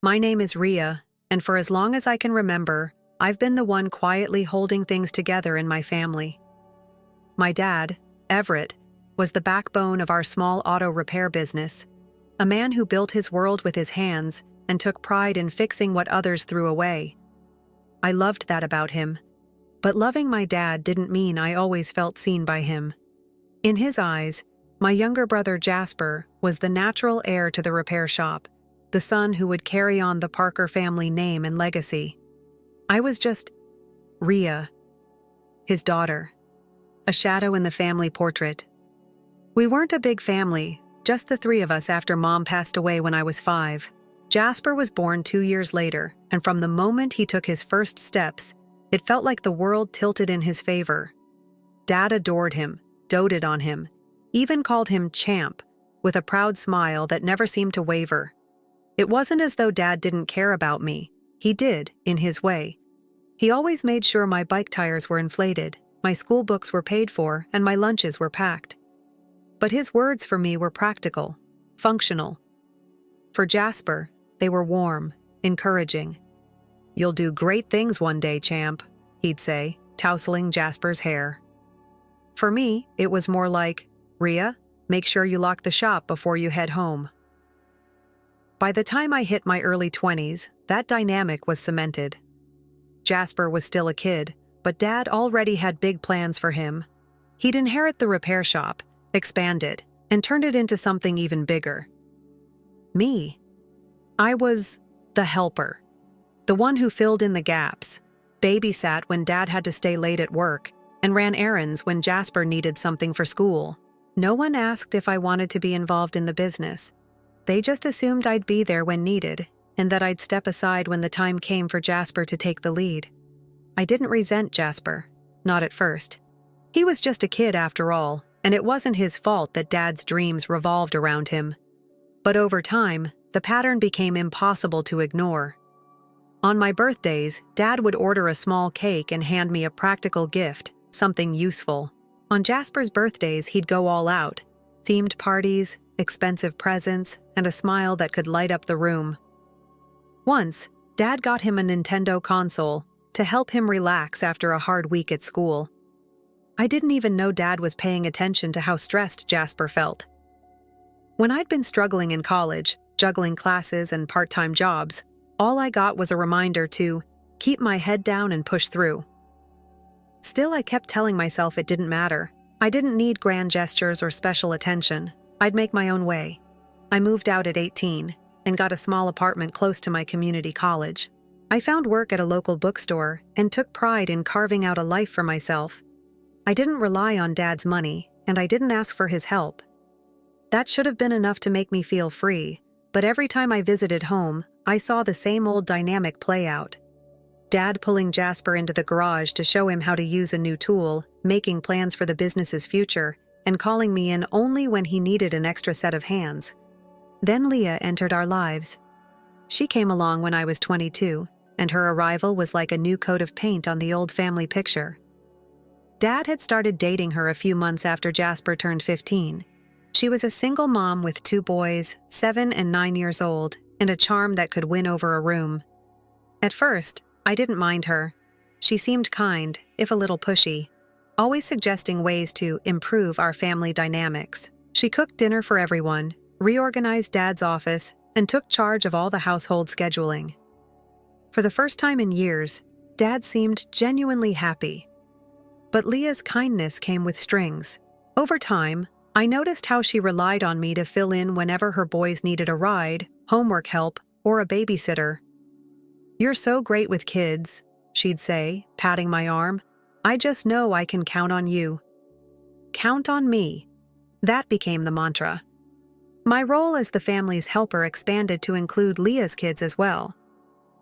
My name is Ria, and for as long as I can remember, I've been the one quietly holding things together in my family. My dad, Everett, was the backbone of our small auto repair business, a man who built his world with his hands and took pride in fixing what others threw away. I loved that about him, but loving my dad didn't mean I always felt seen by him. In his eyes, my younger brother Jasper was the natural heir to the repair shop, the son who would carry on the Parker family name and legacy. I was just Ria, his daughter, a shadow in the family portrait. We weren't a big family, just the three of us after Mom passed away when I was 5. Jasper was born 2 years later, and from the moment he took his first steps, it felt like the world tilted in his favor. Dad adored him, doted on him, even called him Champ, with a proud smile that never seemed to waver. It wasn't as though Dad didn't care about me. He did, in his way. He always made sure my bike tires were inflated, my school books were paid for, and my lunches were packed. But his words for me were practical, functional. For Jasper, they were warm, encouraging. "You'll do great things one day, Champ," he'd say, tousling Jasper's hair. For me, it was more like, "Ria, make sure you lock the shop before you head home." By the time I hit my early 20s, that dynamic was cemented. Jasper was still a kid, but Dad already had big plans for him. He'd inherit the repair shop, expand it, and turn it into something even bigger. Me. I was the helper, the one who filled in the gaps, babysat when Dad had to stay late at work, and ran errands when Jasper needed something for school. No one asked if I wanted to be involved in the business. They just assumed I'd be there when needed, and that I'd step aside when the time came for Jasper to take the lead. I didn't resent Jasper, not at first. He was just a kid after all, and it wasn't his fault that Dad's dreams revolved around him. But over time, the pattern became impossible to ignore. On my birthdays, Dad would order a small cake and hand me a practical gift, something useful. On Jasper's birthdays, he'd go all out. Themed parties, expensive presents, and a smile that could light up the room. Once, Dad got him a Nintendo console to help him relax after a hard week at school. I didn't even know Dad was paying attention to how stressed Jasper felt. When I'd been struggling in college, juggling classes and part-time jobs, all I got was a reminder to keep my head down and push through. Still, I kept telling myself it didn't matter. I didn't need grand gestures or special attention. I'd make my own way. I moved out at 18 and got a small apartment close to my community college. I found work at a local bookstore and took pride in carving out a life for myself. I didn't rely on Dad's money, and I didn't ask for his help. That should have been enough to make me feel free, but every time I visited home, I saw the same old dynamic play out. Dad pulling Jasper into the garage to show him how to use a new tool, making plans for the business's future, and calling me in only when he needed an extra set of hands. Then Leah entered our lives. She came along when I was 22, and her arrival was like a new coat of paint on the old family picture. Dad had started dating her a few months after Jasper turned 15. She was a single mom with 2 boys, 7 and 9 years old, and a charm that could win over a room. At first, I didn't mind her. She seemed kind, if a little pushy, always suggesting ways to improve our family dynamics. She cooked dinner for everyone, reorganized Dad's office, and took charge of all the household scheduling. For the first time in years, Dad seemed genuinely happy. But Leah's kindness came with strings. Over time, I noticed how she relied on me to fill in whenever her boys needed a ride, homework help, or a babysitter. "You're so great with kids," she'd say, patting my arm. "I just know I can count on you." Count on me. That became the mantra. My role as the family's helper expanded to include Leah's kids as well.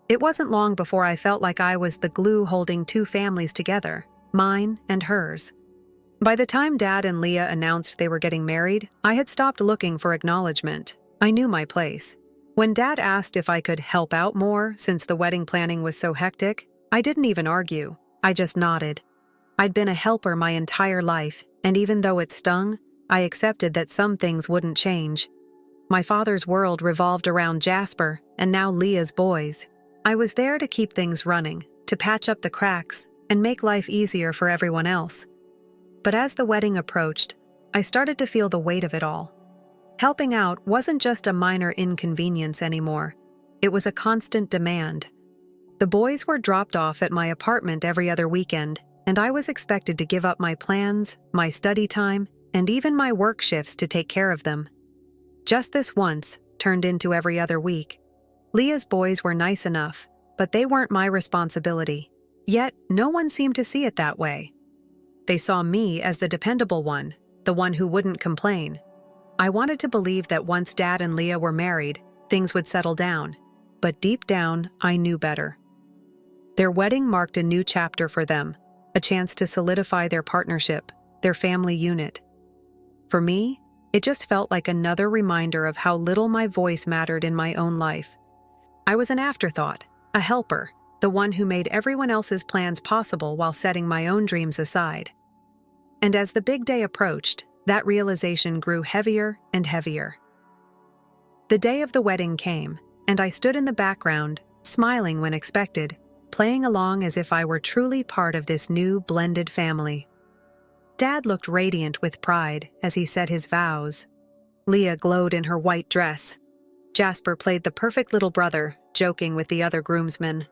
It wasn't long before I felt like I was the glue holding 2 families together, mine and hers. By the time Dad and Leah announced they were getting married, I had stopped looking for acknowledgement. I knew my place. When Dad asked if I could help out more since the wedding planning was so hectic, I didn't even argue. I just nodded. I'd been a helper my entire life, and even though it stung, I accepted that some things wouldn't change. My father's world revolved around Jasper and now Leah's boys. I was there to keep things running, to patch up the cracks, and make life easier for everyone else. But as the wedding approached, I started to feel the weight of it all. Helping out wasn't just a minor inconvenience anymore. It was a constant demand. The boys were dropped off at my apartment every other weekend, and I was expected to give up my plans, my study time, and even my work shifts to take care of them. Just this once turned into every other week. Leah's boys were nice enough, but they weren't my responsibility. Yet, no one seemed to see it that way. They saw me as the dependable one, the one who wouldn't complain. I wanted to believe that once Dad and Leah were married, things would settle down, but deep down, I knew better. Their wedding marked a new chapter for them, a chance to solidify their partnership, their family unit. For me, it just felt like another reminder of how little my voice mattered in my own life. I was an afterthought, a helper, the one who made everyone else's plans possible while setting my own dreams aside. And as the big day approached, that realization grew heavier and heavier. The day of the wedding came, and I stood in the background, smiling when expected, playing along as if I were truly part of this new blended family. Dad looked radiant with pride as he said his vows. Leah glowed in her white dress. Jasper played the perfect little brother, joking with the other groomsmen.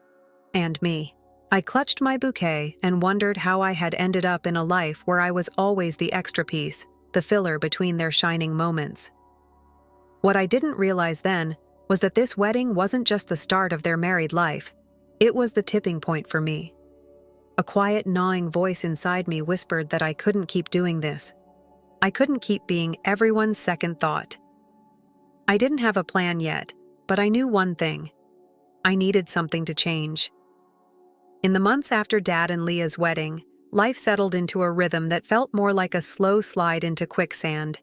And me. I clutched my bouquet and wondered how I had ended up in a life where I was always the extra piece, the filler between their shining moments. What I didn't realize then was that this wedding wasn't just the start of their married life. It was the tipping point for me. A quiet, gnawing voice inside me whispered that I couldn't keep doing this. I couldn't keep being everyone's second thought. I didn't have a plan yet, but I knew one thing. I needed something to change. In the months after Dad and Leah's wedding, life settled into a rhythm that felt more like a slow slide into quicksand.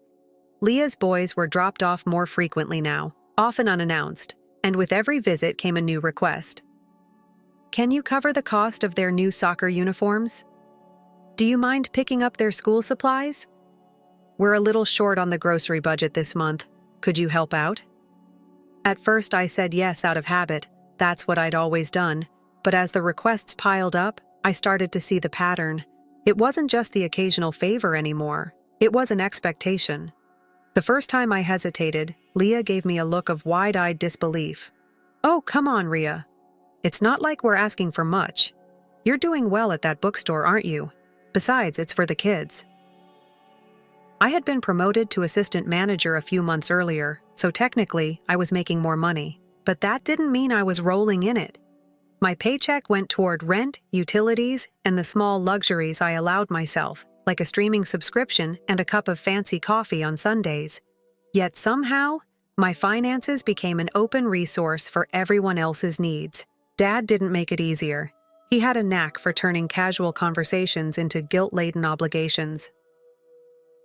Leah's boys were dropped off more frequently now, often unannounced, and with every visit came a new request. Can you cover the cost of their new soccer uniforms? Do you mind picking up their school supplies? We're a little short on the grocery budget this month. Could you help out? At first I said yes out of habit. That's what I'd always done. But as the requests piled up, I started to see the pattern. It wasn't just the occasional favor anymore. It was an expectation. The first time I hesitated, Leah gave me a look of wide-eyed disbelief. Oh, come on, Rhea. It's not like we're asking for much. You're doing well at that bookstore, aren't you? Besides, it's for the kids. I had been promoted to assistant manager a few months earlier, so technically I was making more money. But that didn't mean I was rolling in it. My paycheck went toward rent, utilities, and the small luxuries I allowed myself, like a streaming subscription and a cup of fancy coffee on Sundays. Yet somehow, my finances became an open resource for everyone else's needs. Dad didn't make it easier. He had a knack for turning casual conversations into guilt-laden obligations.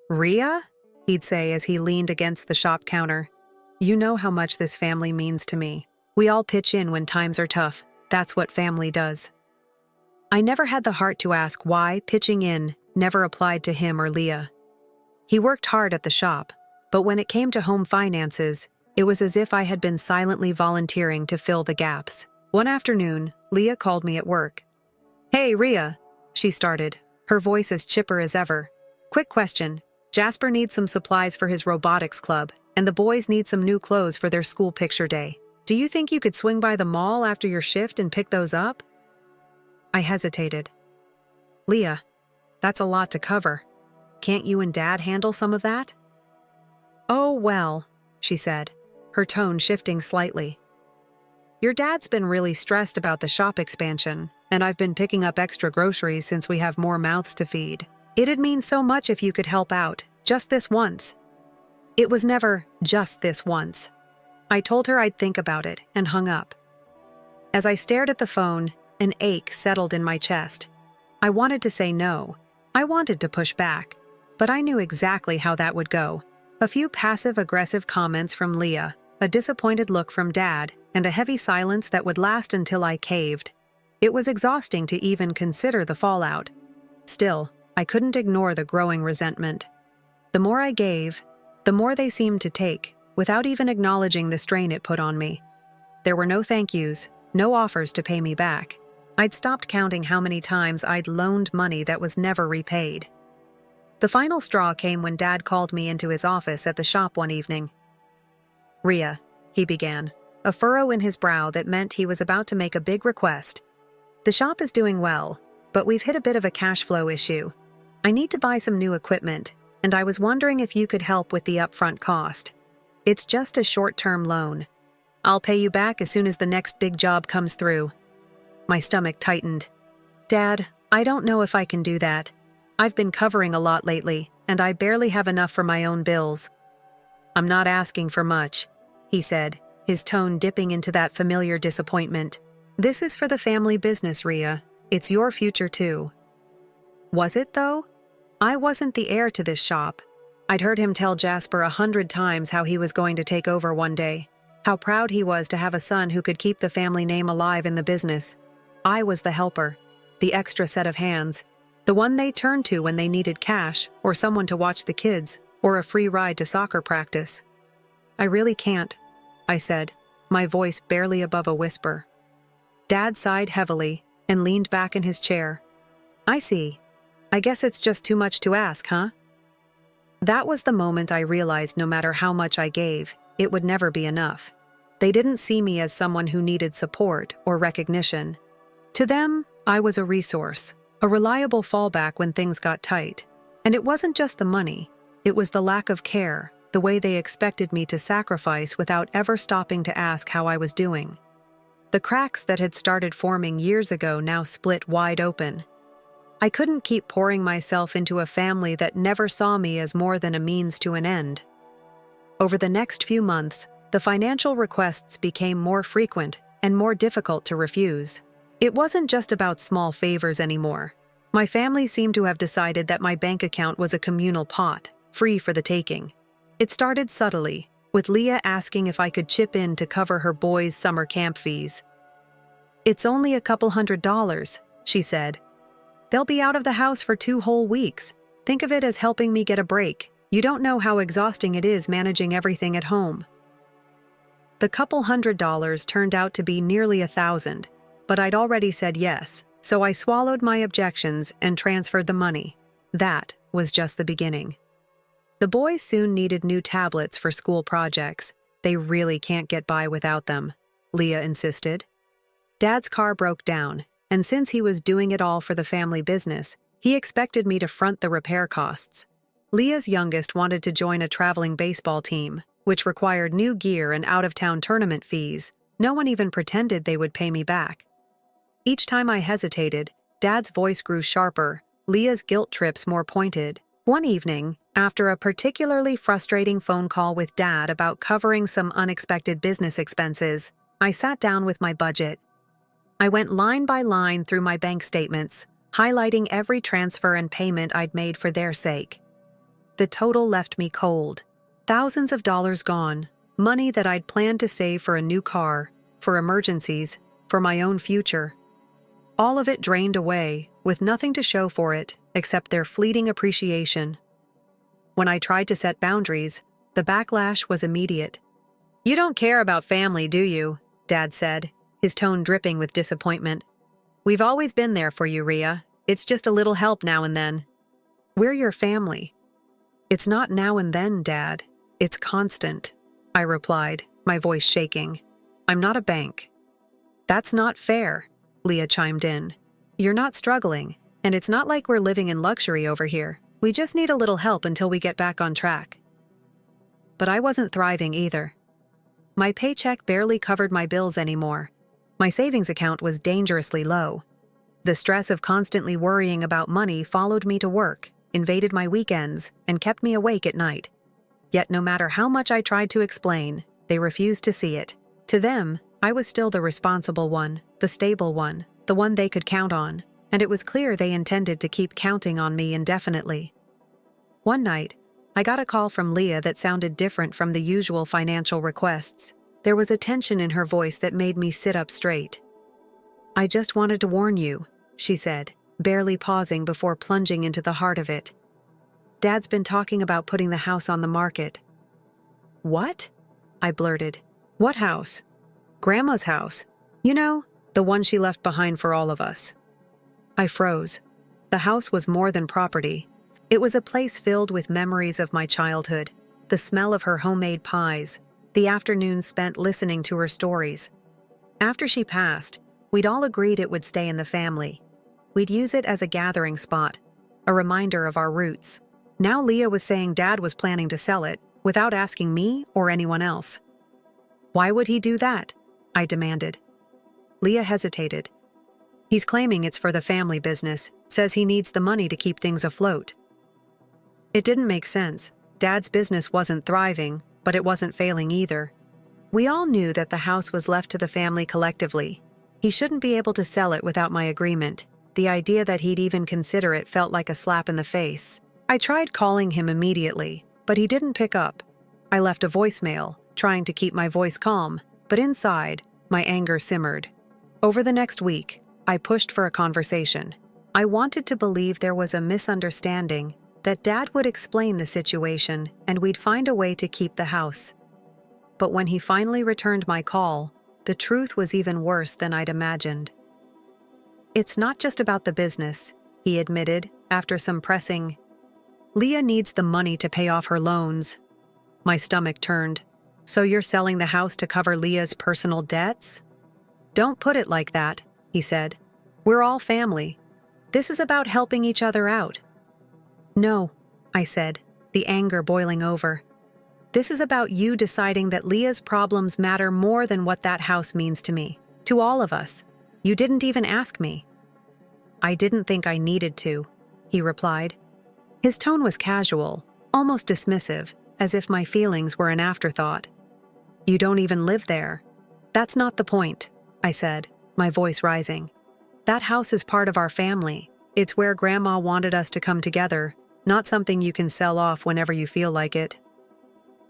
Rhea? He'd say as he leaned against the shop counter. You know how much this family means to me. We all pitch in when times are tough. That's what family does. I never had the heart to ask why pitching in never applied to him or Leah. He worked hard at the shop, but when it came to home finances, it was as if I had been silently volunteering to fill the gaps. One afternoon, Leah called me at work. Hey, Rhea, she started, her voice as chipper as ever. Quick question. Jasper needs some supplies for his robotics club, and the boys need some new clothes for their school picture day. Do you think you could swing by the mall after your shift and pick those up? I hesitated. Leah, that's a lot to cover. Can't you and Dad handle some of that? Oh, well, she said, her tone shifting slightly. Your dad's been really stressed about the shop expansion, and I've been picking up extra groceries since we have more mouths to feed. It'd mean so much if you could help out, just this once. It was never just this once. I told her I'd think about it and hung up. As I stared at the phone, an ache settled in my chest. I wanted to say no. I wanted to push back, but I knew exactly how that would go. A few passive-aggressive comments from Leah, a disappointed look from Dad, and a heavy silence that would last until I caved. It was exhausting to even consider the fallout. Still, I couldn't ignore the growing resentment. The more I gave, the more they seemed to take, without even acknowledging the strain it put on me. There were no thank yous, no offers to pay me back. I'd stopped counting how many times I'd loaned money that was never repaid. The final straw came when Dad called me into his office at the shop one evening. "Ria," he began, a furrow in his brow that meant he was about to make a big request. "The shop is doing well, but we've hit a bit of a cash flow issue. I need to buy some new equipment, and I was wondering if you could help with the upfront cost. It's just a short-term loan. I'll pay you back as soon as the next big job comes through." My stomach tightened. "Dad, I don't know if I can do that. I've been covering a lot lately, and I barely have enough for my own bills." "I'm not asking for much," he said, his tone dipping into that familiar disappointment. "This is for the family business, Ria. It's your future too." Was it, though? I wasn't the heir to this shop. I'd heard him tell Jasper 100 times how he was going to take over one day, how proud he was to have a son who could keep the family name alive in the business. I was the helper, the extra set of hands, the one they turned to when they needed cash, or someone to watch the kids, or a free ride to soccer practice. "I really can't," I said, my voice barely above a whisper. Dad sighed heavily and leaned back in his chair. "I see. I guess it's just too much to ask, huh?" That was the moment I realized no matter how much I gave, it would never be enough. They didn't see me as someone who needed support or recognition. To them, I was a resource, a reliable fallback when things got tight. And it wasn't just the money, it was the lack of care, the way they expected me to sacrifice without ever stopping to ask how I was doing. The cracks that had started forming years ago now split wide open. I couldn't keep pouring myself into a family that never saw me as more than a means to an end. Over the next few months, the financial requests became more frequent and more difficult to refuse. It wasn't just about small favors anymore. My family seemed to have decided that my bank account was a communal pot, free for the taking. It started subtly, with Leah asking if I could chip in to cover her boys' summer camp fees. "It's only a couple $100s, she said. "They'll be out of the house for 2 whole weeks. Think of it as helping me get a break. You don't know how exhausting it is managing everything at home." The couple $100s turned out to be nearly 1,000, but I'd already said yes, so I swallowed my objections and transferred the money. That was just the beginning. The boys soon needed new tablets for school projects. They really can't get by without them, Leah insisted. Dad's car broke down, and since he was doing it all for the family business, he expected me to front the repair costs. Leah's youngest wanted to join a traveling baseball team, which required new gear and out-of-town tournament fees. No one even pretended they would pay me back. Each time I hesitated, Dad's voice grew sharper, Leah's guilt trips more pointed. One evening, after a particularly frustrating phone call with Dad about covering some unexpected business expenses, I sat down with my budget. I went line by line through my bank statements, highlighting every transfer and payment I'd made for their sake. The total left me cold. Thousands of dollars gone, money that I'd planned to save for a new car, for emergencies, for my own future. All of it drained away, with nothing to show for it except their fleeting appreciation. When I tried to set boundaries, the backlash was immediate. "You don't care about family, do you?" Dad said, his tone dripping with disappointment. "We've always been there for you, Ria. It's just a little help now and then." "We're your family." "It's not now and then, Dad. It's constant," I replied, my voice shaking. "I'm not a bank." "That's not fair," Leah chimed in. "You're not struggling, and it's not like we're living in luxury over here. We just need a little help until we get back on track." But I wasn't thriving either. My paycheck barely covered my bills anymore. My savings account was dangerously low. The stress of constantly worrying about money followed me to work, invaded my weekends, and kept me awake at night. Yet no matter how much I tried to explain, they refused to see it. To them, I was still the responsible one, the stable one, the one they could count on, and it was clear they intended to keep counting on me indefinitely. One night, I got a call from Leah that sounded different from the usual financial requests. There was a tension in her voice that made me sit up straight. "I just wanted to warn you," she said, barely pausing before plunging into the heart of it. "Dad's been talking about putting the house on the market." "What?" I blurted. What house? Grandma's house. You know, the one she left behind for all of us. I froze. The house was more than property. It was a place filled with memories of my childhood, the smell of her homemade pies, the afternoons spent listening to her stories. After she passed, we'd all agreed it would stay in the family. We'd use it as a gathering spot, a reminder of our roots. Now Leah was saying Dad was planning to sell it, without asking me or anyone else. Why would he do that? I demanded. Leah hesitated. He's claiming it's for the family business, says he needs the money to keep things afloat. It didn't make sense. Dad's business wasn't thriving, but it wasn't failing either. We all knew that the house was left to the family collectively. He shouldn't be able to sell it without my agreement. The idea that he'd even consider it felt like a slap in the face. I tried calling him immediately, but he didn't pick up. I left a voicemail, trying to keep my voice calm, but inside, my anger simmered. Over the next week, I pushed for a conversation. I wanted to believe there was a misunderstanding, that Dad would explain the situation and we'd find a way to keep the house. But when he finally returned my call, the truth was even worse than I'd imagined. It's not just about the business, he admitted, after some pressing. Leah needs the money to pay off her loans. My stomach turned. So you're selling the house to cover Leah's personal debts? Don't put it like that, he said. We're all family. This is about helping each other out. No, I said, the anger boiling over. This is about you deciding that Leah's problems matter more than what that house means to me, to all of us. You didn't even ask me. I didn't think I needed to, he replied. His tone was casual, almost dismissive, as if my feelings were an afterthought. You don't even live there. That's not the point, I said, my voice rising. That house is part of our family. It's where Grandma wanted us to come together, not something you can sell off whenever you feel like it.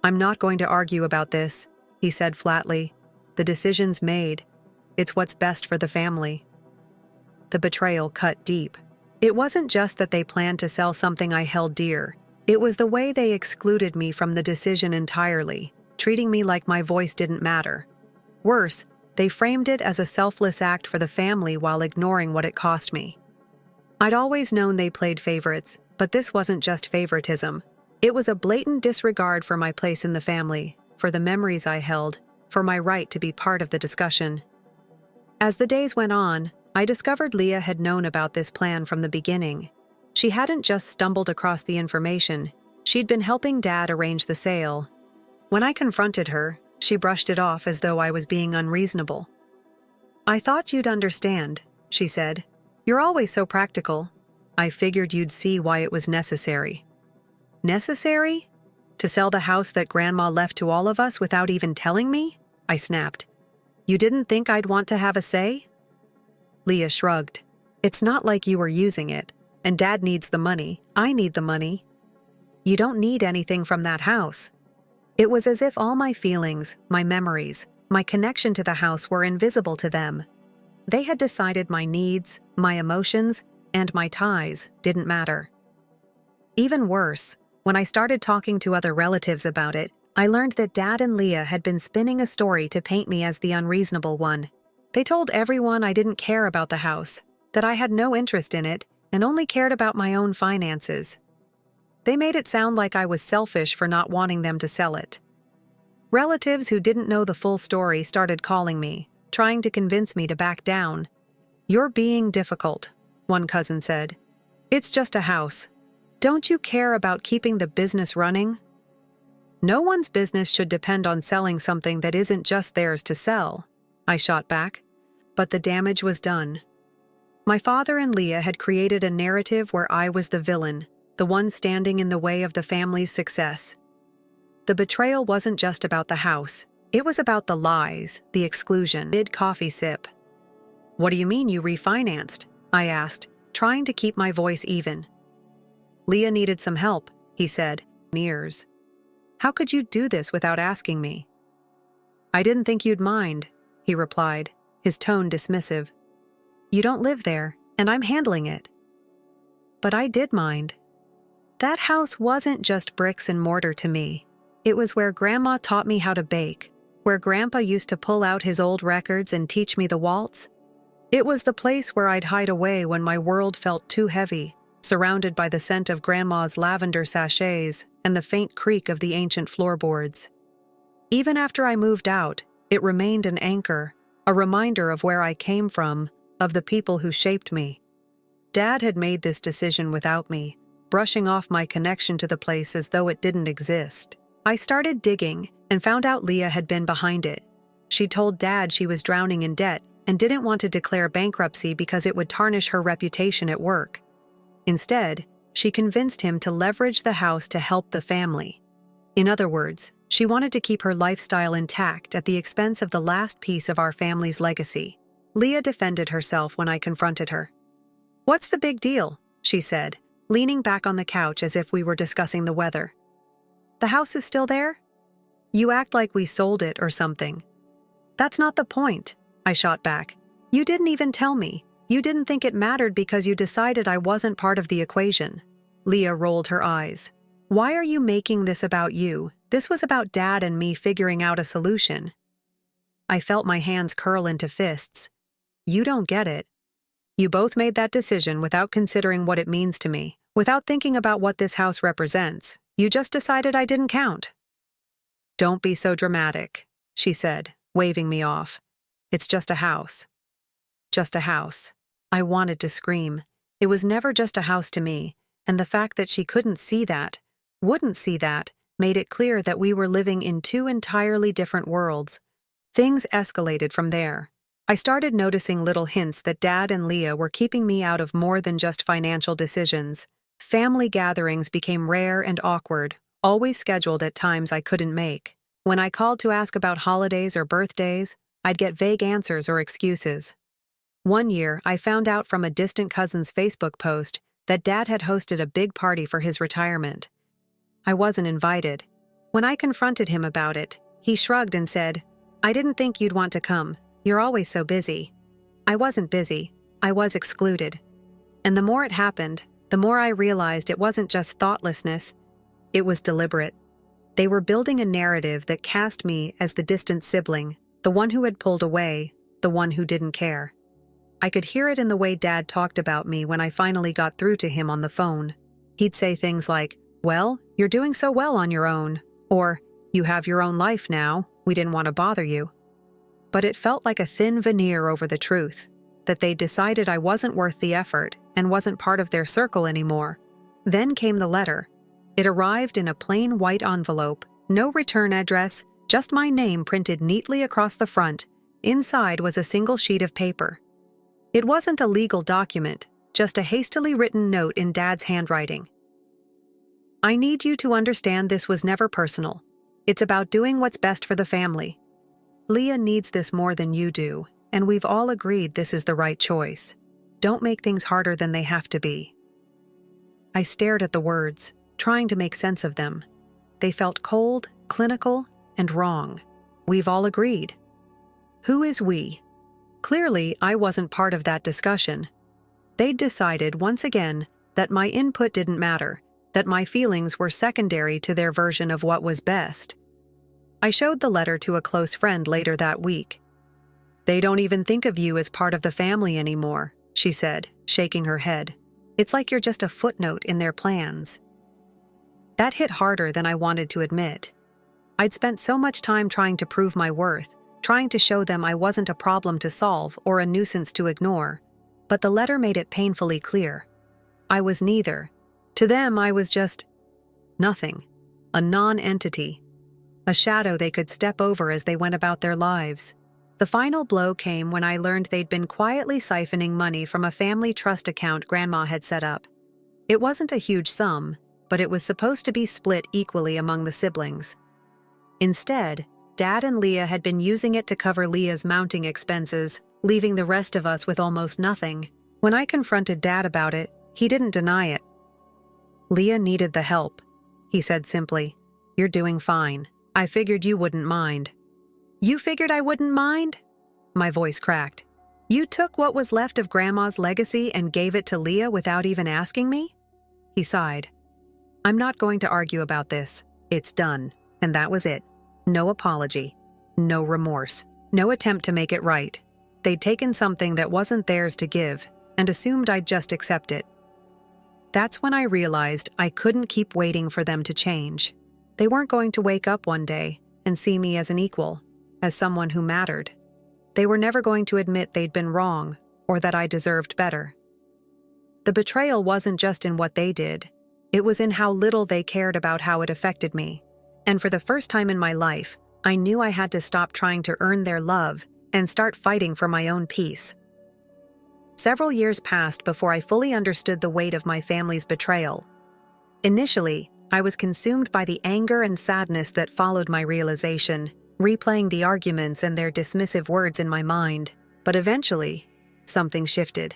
I'm not going to argue about this, he said flatly. The decision's made. It's what's best for the family. The betrayal cut deep. It wasn't just that they planned to sell something I held dear. It was the way they excluded me from the decision entirely, treating me like my voice didn't matter. Worse, they framed it as a selfless act for the family while ignoring what it cost me. I'd always known they played favorites, but this wasn't just favoritism. It was a blatant disregard for my place in the family, for the memories I held, for my right to be part of the discussion. As the days went on, I discovered Leah had known about this plan from the beginning. She hadn't just stumbled across the information, she'd been helping Dad arrange the sale. When I confronted her, she brushed it off as though I was being unreasonable. I thought you'd understand, she said. You're always so practical. I figured you'd see why it was necessary. Necessary? To sell the house that Grandma left to all of us without even telling me? I snapped. You didn't think I'd want to have a say? Leah shrugged. It's not like you were using it, and Dad needs the money. I need the money. You don't need anything from that house. It was as if all my feelings, my memories, my connection to the house were invisible to them. They had decided my needs, my emotions, and my ties didn't matter. Even worse, when I started talking to other relatives about it, I learned that Dad and Leah had been spinning a story to paint me as the unreasonable one. They told everyone I didn't care about the house, that I had no interest in it, and only cared about my own finances. They made it sound like I was selfish for not wanting them to sell it. Relatives who didn't know the full story started calling me, trying to convince me to back down. You're being difficult, one cousin said. It's just a house. Don't you care about keeping the business running? No one's business should depend on selling something that isn't just theirs to sell, I shot back. But the damage was done. My father and Leah had created a narrative where I was the villain, the one standing in the way of the family's success. The betrayal wasn't just about the house. It was about the lies, the exclusion. Mid-coffee sip. What do you mean you refinanced? I asked, trying to keep my voice even. Leah needed some help, he said, ears. How could you do this without asking me? I didn't think you'd mind, he replied, his tone dismissive. You don't live there, and I'm handling it. But I did mind. That house wasn't just bricks and mortar to me. It was where Grandma taught me how to bake, where Grandpa used to pull out his old records and teach me the waltz. It was the place where I'd hide away when my world felt too heavy, surrounded by the scent of Grandma's lavender sachets and the faint creak of the ancient floorboards. Even after I moved out, it remained an anchor, a reminder of where I came from, of the people who shaped me. Dad had made this decision without me, brushing off my connection to the place as though it didn't exist. I started digging and found out Leah had been behind it. She told Dad she was drowning in debt and didn't want to declare bankruptcy because it would tarnish her reputation at work. Instead, she convinced him to leverage the house to help the family. In other words, she wanted to keep her lifestyle intact at the expense of the last piece of our family's legacy. Leah defended herself when I confronted her. "What's the big deal?" she said, leaning back on the couch as if we were discussing the weather. "The house is still there? You act like we sold it or something." "That's not the point," I shot back. "You didn't even tell me. You didn't think it mattered because you decided I wasn't part of the equation." Leah rolled her eyes. "Why are you making this about you? This was about Dad and me figuring out a solution." I felt my hands curl into fists. "You don't get it. You both made that decision without considering what it means to me, without thinking about what this house represents. You just decided I didn't count." "Don't be so dramatic," she said, waving me off. "It's just a house." Just a house. I wanted to scream. It was never just a house to me, and the fact that she couldn't see that, wouldn't see that, made it clear that we were living in two entirely different worlds. Things escalated from there. I started noticing little hints that Dad and Leah were keeping me out of more than just financial decisions. Family gatherings became rare and awkward, always scheduled at times I couldn't make. When I called to ask about holidays or birthdays, I'd get vague answers or excuses. One year, I found out from a distant cousin's Facebook post that Dad had hosted a big party for his retirement. I wasn't invited. When I confronted him about it, he shrugged and said, "I didn't think you'd want to come. You're always so busy." I wasn't busy. I was excluded. And the more it happened, the more I realized it wasn't just thoughtlessness, it was deliberate. They were building a narrative that cast me as the distant sibling, the one who had pulled away, the one who didn't care. I could hear it in the way Dad talked about me when I finally got through to him on the phone. He'd say things like, "Well, you're doing so well on your own," or, "You have your own life now, we didn't want to bother you." But it felt like a thin veneer over the truth, that they'd decided I wasn't worth the effort and wasn't part of their circle anymore. Then came the letter. It arrived in a plain white envelope, no return address, just my name printed neatly across the front. Inside was a single sheet of paper. It wasn't a legal document, just a hastily written note in Dad's handwriting. "I need you to understand this was never personal. It's about doing what's best for the family. Leah needs this more than you do, and we've all agreed this is the right choice. Don't make things harder than they have to be." I stared at the words, trying to make sense of them. They felt cold, clinical, and wrong. We've all agreed. Who is we? Clearly, I wasn't part of that discussion. They'd decided, once again, that my input didn't matter, that my feelings were secondary to their version of what was best. I showed the letter to a close friend later that week. "They don't even think of you as part of the family anymore," she said, shaking her head. "It's like you're just a footnote in their plans." That hit harder than I wanted to admit. I'd spent so much time trying to prove my worth, trying to show them I wasn't a problem to solve or a nuisance to ignore, but the letter made it painfully clear. I was neither. To them, I was just nothing, a non-entity, a shadow they could step over as they went about their lives. The final blow came when I learned they'd been quietly siphoning money from a family trust account Grandma had set up. It wasn't a huge sum, but it was supposed to be split equally among the siblings. Instead, Dad and Leah had been using it to cover Leah's mounting expenses, leaving the rest of us with almost nothing. When I confronted Dad about it, he didn't deny it. "Leah needed the help," he said simply. "You're doing fine. I figured you wouldn't mind." "You figured I wouldn't mind?" My voice cracked. "You took what was left of Grandma's legacy and gave it to Leah without even asking me?" He sighed. "I'm not going to argue about this. It's done. And that was it. No apology." No remorse. No attempt to make it right. They'd taken something that wasn't theirs to give and assumed I'd just accept it. That's when I realized I couldn't keep waiting for them to change. They weren't going to wake up one day and see me as an equal, as someone who mattered. They were never going to admit they'd been wrong or that I deserved better. The betrayal wasn't just in what they did. It was in how little they cared about how it affected me. And for the first time in my life, I knew I had to stop trying to earn their love and start fighting for my own peace. Several years passed before I fully understood the weight of my family's betrayal. Initially, I was consumed by the anger and sadness that followed my realization, replaying the arguments and their dismissive words in my mind. But eventually, something shifted.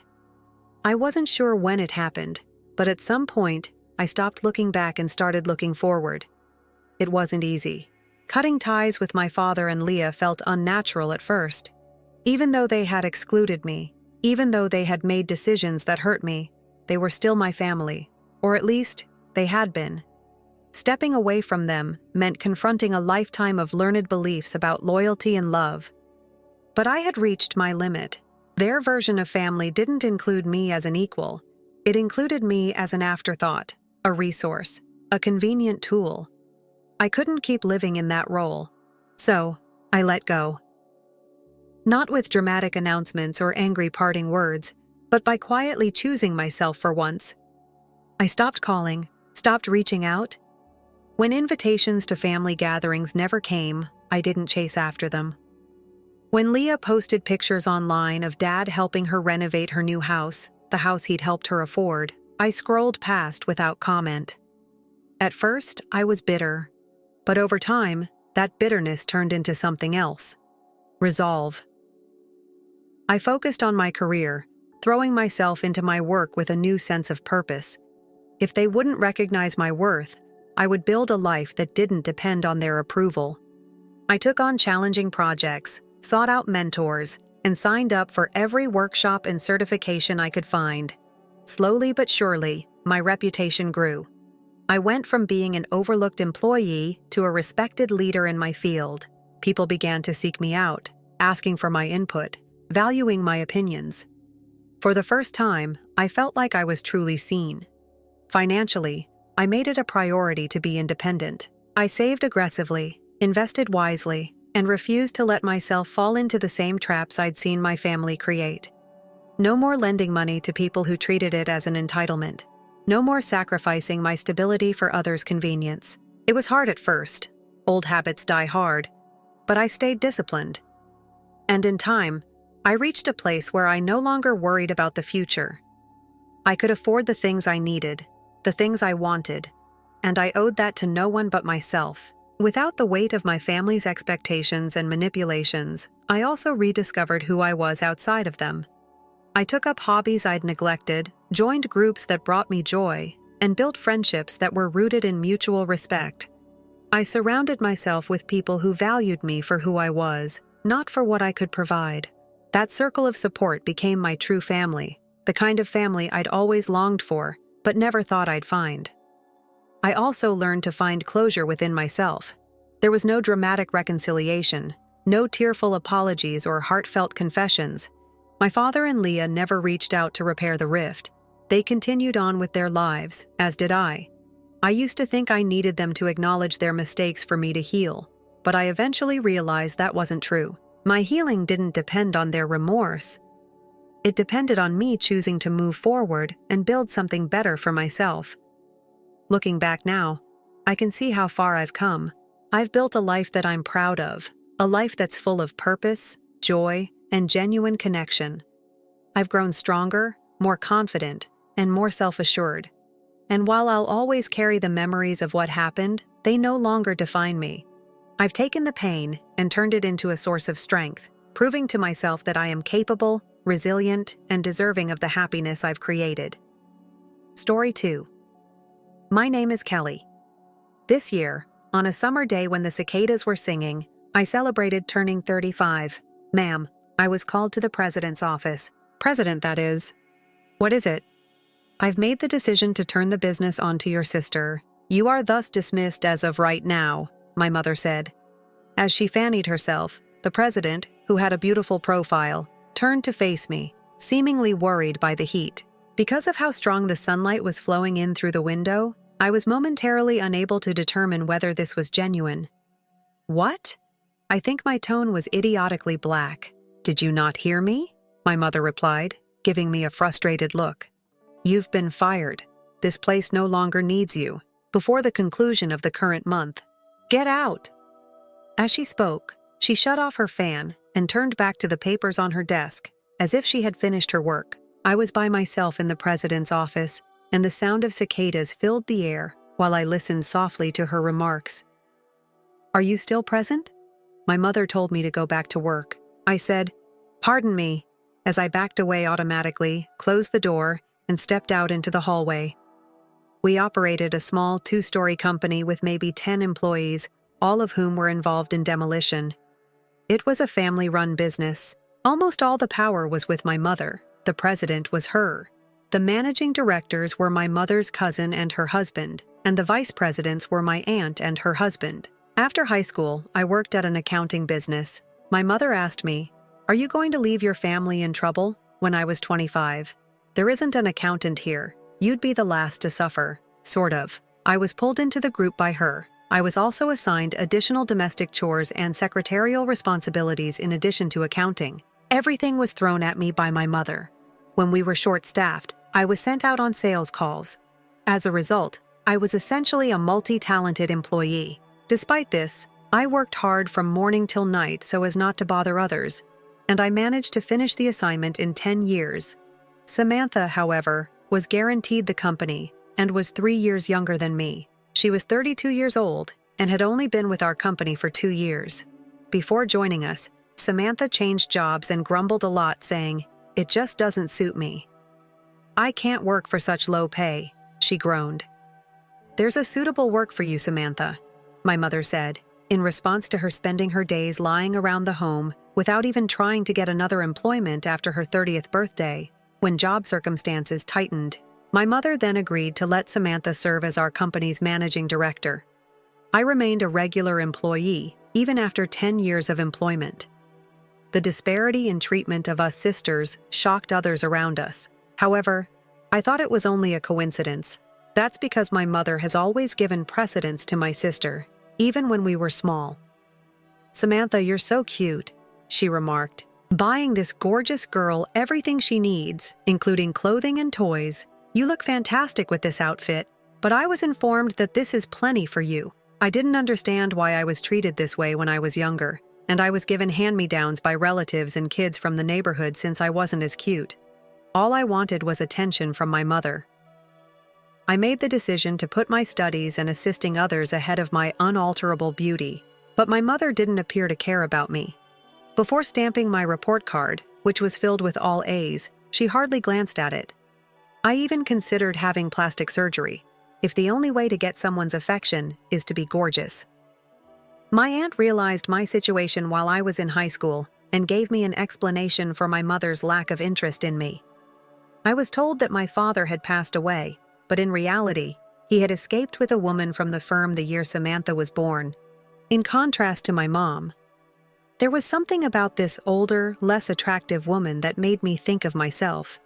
I wasn't sure when it happened, but at some point, I stopped looking back and started looking forward. It wasn't easy. Cutting ties with my father and Leah felt unnatural at first. Even though they had excluded me, even though they had made decisions that hurt me, they were still my family, or at least, they had been. Stepping away from them meant confronting a lifetime of learned beliefs about loyalty and love. But I had reached my limit. Their version of family didn't include me as an equal. It included me as an afterthought, a resource, a convenient tool. I couldn't keep living in that role. So, I let go. Not with dramatic announcements or angry parting words, but by quietly choosing myself for once. I stopped calling, stopped reaching out. When invitations to family gatherings never came, I didn't chase after them. When Leah posted pictures online of Dad helping her renovate her new house, the house he'd helped her afford, I scrolled past without comment. At first, I was bitter. But over time, that bitterness turned into something else. Resolve. I focused on my career, throwing myself into my work with a new sense of purpose. If they wouldn't recognize my worth, I would build a life that didn't depend on their approval. I took on challenging projects, sought out mentors, and signed up for every workshop and certification I could find. Slowly but surely, my reputation grew. I went from being an overlooked employee to a respected leader in my field. People began to seek me out, asking for my input, valuing my opinions. For the first time, I felt like I was truly seen. Financially, I made it a priority to be independent. I saved aggressively, invested wisely, and refused to let myself fall into the same traps I'd seen my family create. No more lending money to people who treated it as an entitlement. No more sacrificing my stability for others' convenience. It was hard at first. Old habits die hard. But I stayed disciplined. And in time, I reached a place where I no longer worried about the future. I could afford the things I needed, the things I wanted, and I owed that to no one but myself. Without the weight of my family's expectations and manipulations, I also rediscovered who I was outside of them. I took up hobbies I'd neglected, joined groups that brought me joy, and built friendships that were rooted in mutual respect. I surrounded myself with people who valued me for who I was, not for what I could provide. That circle of support became my true family, the kind of family I'd always longed for, but never thought I'd find. I also learned to find closure within myself. There was no dramatic reconciliation, no tearful apologies or heartfelt confessions. My father and Leah never reached out to repair the rift. They continued on with their lives, as did I. I used to think I needed them to acknowledge their mistakes for me to heal, but I eventually realized that wasn't true. My healing didn't depend on their remorse. It depended on me choosing to move forward and build something better for myself. Looking back now, I can see how far I've come. I've built a life that I'm proud of, a life that's full of purpose, joy, and genuine connection. I've grown stronger, more confident, and more self-assured. And while I'll always carry the memories of what happened, they no longer define me. I've taken the pain and turned it into a source of strength, proving to myself that I am capable, resilient, and deserving of the happiness I've created. Story 2. My name is Kelly. This year, on a summer day when the cicadas were singing, I celebrated turning 35. Ma'am, I was called to the president's office. President, that is. What is it? I've made the decision to turn the business onto your sister. You are thus dismissed as of right now, my mother said. As she fannied herself, the president, who had a beautiful profile, turned to face me, seemingly worried by the heat. Because of how strong the sunlight was flowing in through the window, I was momentarily unable to determine whether this was genuine. "What?" I think my tone was idiotically black. "Did you not hear me?" my mother replied, giving me a frustrated look. "You've been fired. This place no longer needs you. Before the conclusion of the current month. Get out!" As she spoke, she shut off her fan and turned back to the papers on her desk, as if she had finished her work. I was by myself in the president's office, and the sound of cicadas filled the air while I listened softly to her remarks. "Are you still present?" My mother told me to go back to work. I said, "Pardon me," as I backed away automatically, closed the door, and stepped out into the hallway. We operated a small 2-story company with maybe 10 employees, all of whom were involved in demolition. It was a family-run business. Almost all the power was with my mother. The president was her. The managing directors were my mother's cousin and her husband, and the vice presidents were my aunt and her husband. After high school, I worked at an accounting business. My mother asked me, "Are you going to leave your family in trouble?" when I was 25. "There isn't an accountant here. You'd be the last to suffer." Sort of. I was pulled into the group by her. I was also assigned additional domestic chores and secretarial responsibilities in addition to accounting. Everything was thrown at me by my mother. When we were short-staffed, I was sent out on sales calls. As a result, I was essentially a multi-talented employee. Despite this, I worked hard from morning till night so as not to bother others, and I managed to finish the assignment in 10 years. Samantha, however, was guaranteed the company and was 3 years younger than me. She was 32 years old and had only been with our company for 2 years. Before joining us, Samantha changed jobs and grumbled a lot, saying, "It just doesn't suit me. I can't work for such low pay," she groaned. "There's a suitable work for you, Samantha," my mother said, in response to her spending her days lying around the home without even trying to get another employment after her 30th birthday. When job circumstances tightened, my mother then agreed to let Samantha serve as our company's managing director. I remained a regular employee, even after 10 years of employment. The disparity in treatment of us sisters shocked others around us. However, I thought it was only a coincidence. That's because my mother has always given precedence to my sister, even when we were small. "Samantha, you're so cute," she remarked, "buying this gorgeous girl everything she needs, including clothing and toys. You look fantastic with this outfit, but I was informed that this is plenty for you." I didn't understand why I was treated this way when I was younger, and I was given hand-me-downs by relatives and kids from the neighborhood since I wasn't as cute. All I wanted was attention from my mother. I made the decision to put my studies and assisting others ahead of my unalterable beauty, but my mother didn't appear to care about me. Before stamping my report card, which was filled with all A's, she hardly glanced at it. I even considered having plastic surgery, if the only way to get someone's affection is to be gorgeous. My aunt realized my situation while I was in high school and gave me an explanation for my mother's lack of interest in me. I was told that my father had passed away, but in reality, he had escaped with a woman from the firm the year Samantha was born. In contrast to my mom, there was something about this older, less attractive woman that made me think of myself.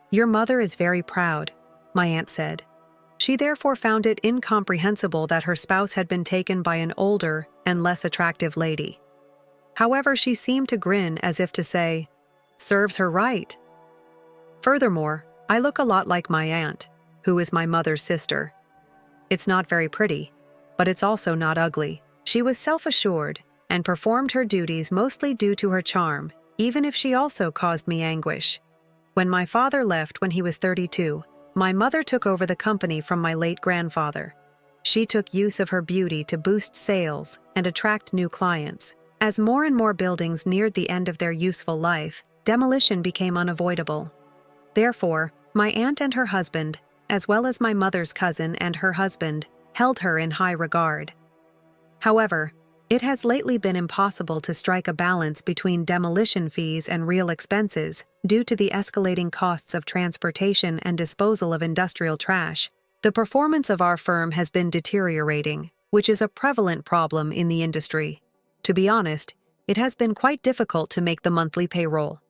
"Your mother is very proud," my aunt said. She therefore found it incomprehensible that her spouse had been taken by an older and less attractive lady. However, she seemed to grin as if to say, "Serves her right." Furthermore, I look a lot like my aunt, who is my mother's sister. It's not very pretty, but it's also not ugly. She was self-assured and performed her duties mostly due to her charm, even if she also caused me anguish. When my father left when he was 32, my mother took over the company from my late grandfather. She took use of her beauty to boost sales and attract new clients. As more and more buildings neared the end of their useful life, demolition became unavoidable. Therefore, my aunt and her husband, as well as my mother's cousin and her husband, held her in high regard. However, it has lately been impossible to strike a balance between demolition fees and real expenses due to the escalating costs of transportation and disposal of industrial trash. The performance of our firm has been deteriorating. which is a prevalent problem in the industry. To be honest, it has been quite difficult to make the monthly payroll.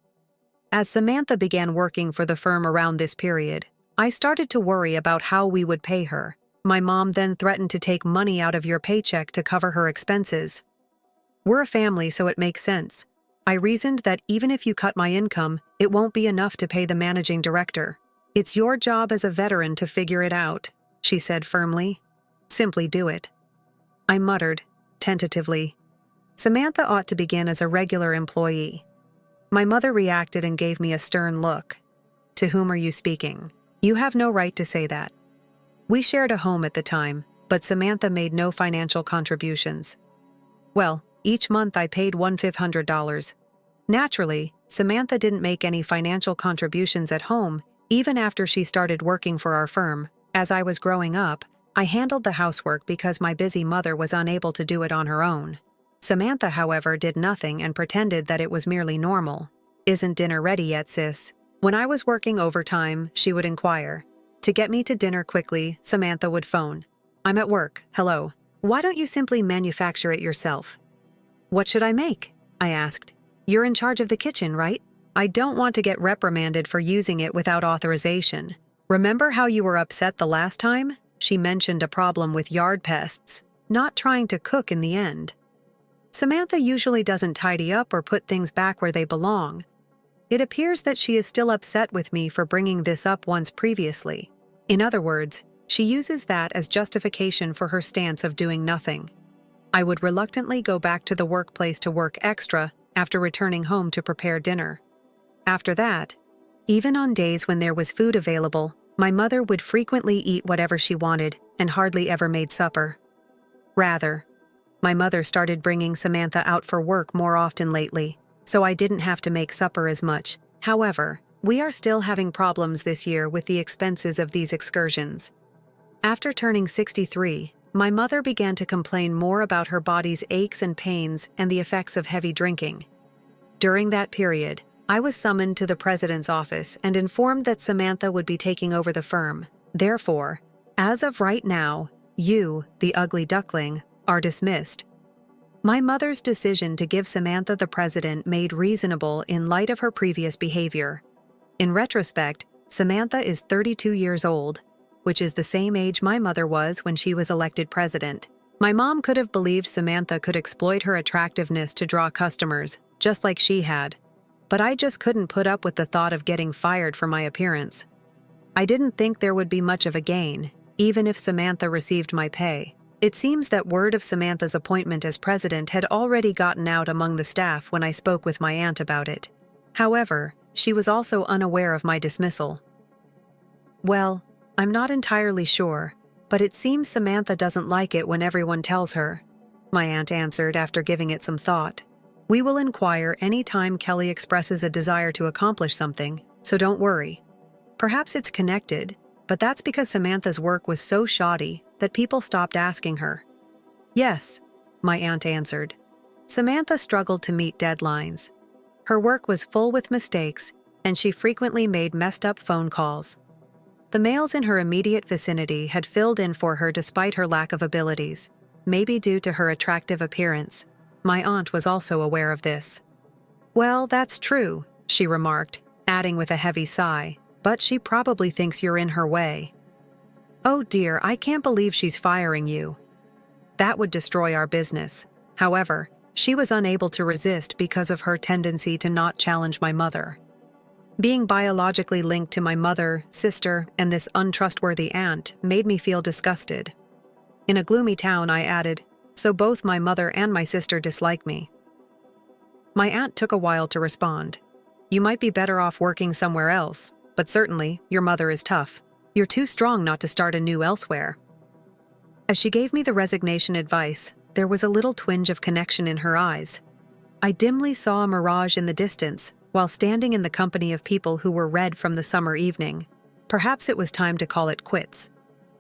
As Samantha began working for the firm around this period, I started to worry about how we would pay her. My mom then threatened to take money out of your paycheck to cover her expenses. We're a family, so it makes sense. I reasoned that even if you cut my income, it won't be enough to pay the managing director. It's your job as a veteran to figure it out, she said firmly. Simply do it. I muttered, tentatively. Samantha ought to begin as a regular employee. My mother reacted and gave me a stern look. To whom are you speaking? You have no right to say that. We shared a home at the time, but Samantha made no financial contributions. Well, each month I paid $1,500. Naturally, Samantha didn't make any financial contributions at home, even after she started working for our firm. As I was growing up, I handled the housework because my busy mother was unable to do it on her own. Samantha, however, did nothing and pretended that it was merely normal. Isn't dinner ready yet, sis? When I was working overtime, she would inquire. To get me to dinner quickly, Samantha would phone. I'm at work, hello. Why don't you simply manufacture it yourself? What should I make? I asked. You're in charge of the kitchen, right? I don't want to get reprimanded for using it without authorization. Remember how you were upset the last time? She mentioned a problem with yard pests, not trying to cook in the end. Samantha usually doesn't tidy up or put things back where they belong. It appears that she is still upset with me for bringing this up once previously. In other words, she uses that as justification for her stance of doing nothing. I would reluctantly go back to the workplace to work extra after returning home to prepare dinner. After that, even on days when there was food available, my mother would frequently eat whatever she wanted and hardly ever made supper. Rather, my mother started bringing Samantha out for work more often lately, so I didn't have to make supper as much. However, we are still having problems this year with the expenses of these excursions. After turning 63, my mother began to complain more about her body's aches and pains and the effects of heavy drinking. During that period, I was summoned to the president's office and informed that Samantha would be taking over the firm. Therefore, as of right now, you, the ugly duckling, are dismissed. My mother's decision to give Samantha the president made reasonable in light of her previous behavior. In retrospect, Samantha is 32 years old, which is the same age my mother was when she was elected president. My mom could have believed Samantha could exploit her attractiveness to draw customers, just like she had. But I just couldn't put up with the thought of getting fired for my appearance. I didn't think there would be much of a gain, even if Samantha received my pay. It seems that word of Samantha's appointment as president had already gotten out among the staff when I spoke with my aunt about it. However, she was also unaware of my dismissal. Well, I'm not entirely sure, but it seems Samantha doesn't like it when everyone tells her, my aunt answered after giving it some thought. We will inquire any time Kelly expresses a desire to accomplish something, so don't worry. Perhaps it's connected, but that's because Samantha's work was so shoddy that people stopped asking her. Yes, my aunt answered. Samantha struggled to meet deadlines. Her work was full with mistakes, and she frequently made messed up phone calls. The males in her immediate vicinity had filled in for her despite her lack of abilities, maybe due to her attractive appearance. My aunt was also aware of this. Well, that's true, she remarked, adding with a heavy sigh, but she probably thinks you're in her way. Oh dear, I can't believe she's firing you. That would destroy our business. However, she was unable to resist because of her tendency to not challenge my mother. Being biologically linked to my mother, sister, and this untrustworthy aunt made me feel disgusted. In a gloomy tone, I added, so both my mother and my sister dislike me. My aunt took a while to respond. You might be better off working somewhere else, but certainly, your mother is tough. You're too strong not to start anew elsewhere. As she gave me the resignation advice, there was a little twinge of connection in her eyes. I dimly saw a mirage in the distance, while standing in the company of people who were red from the summer evening. Perhaps it was time to call it quits.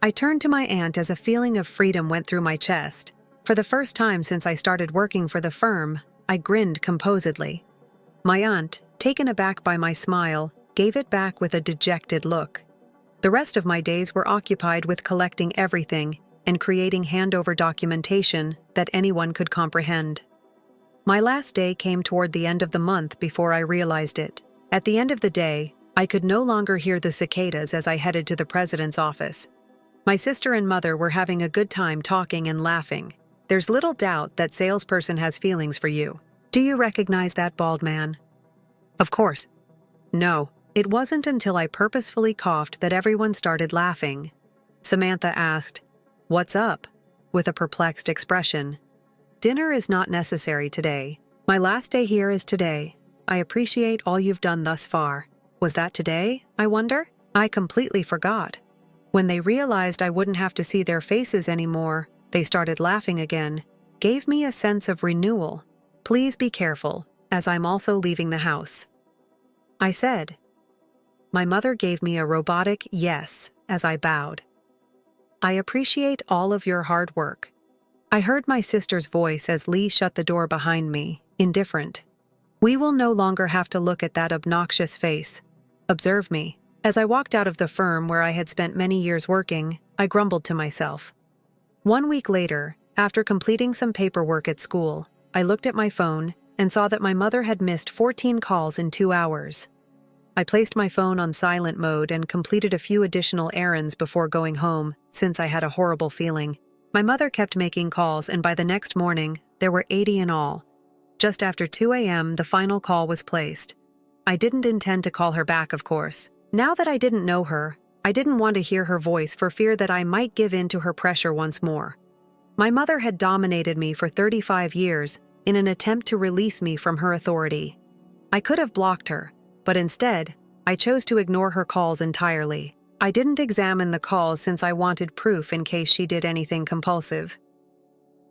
I turned to my aunt as a feeling of freedom went through my chest. For the first time since I started working for the firm, I grinned composedly. My aunt, taken aback by my smile, gave it back with a dejected look. The rest of my days were occupied with collecting everything and creating handover documentation that anyone could comprehend. My last day came toward the end of the month before I realized it. At the end of the day, I could no longer hear the cicadas as I headed to the president's office. My sister and mother were having a good time talking and laughing. There's little doubt that salesperson has feelings for you. Do you recognize that bald man? Of course. No, it wasn't until I purposefully coughed that everyone started laughing. Samantha asked, "What's up?" with a perplexed expression. "Dinner is not necessary today. My last day here is today. I appreciate all you've done thus far." Was that today, I wonder? I completely forgot. When they realized I wouldn't have to see their faces anymore, they started laughing again. Gave me a sense of renewal. "Please be careful, as I'm also leaving the house," I said. My mother gave me a robotic yes as I bowed. "I appreciate all of your hard work." I heard my sister's voice as Lee shut the door behind me, indifferent. "We will no longer have to look at that obnoxious face. Observe me." As I walked out of the firm where I had spent many years working, I grumbled to myself. 1 week later, after completing some paperwork at school, I looked at my phone and saw that my mother had missed 14 calls in 2 hours. I placed my phone on silent mode and completed a few additional errands before going home, since I had a horrible feeling. My mother kept making calls, and by the next morning, there were 80 in all. Just after 2 a.m., the final call was placed. I didn't intend to call her back, of course. Now that I didn't know her, I didn't want to hear her voice for fear that I might give in to her pressure once more. My mother had dominated me for 35 years in an attempt to release me from her authority. I could have blocked her, but instead, I chose to ignore her calls entirely. I didn't examine the calls since I wanted proof in case she did anything compulsive.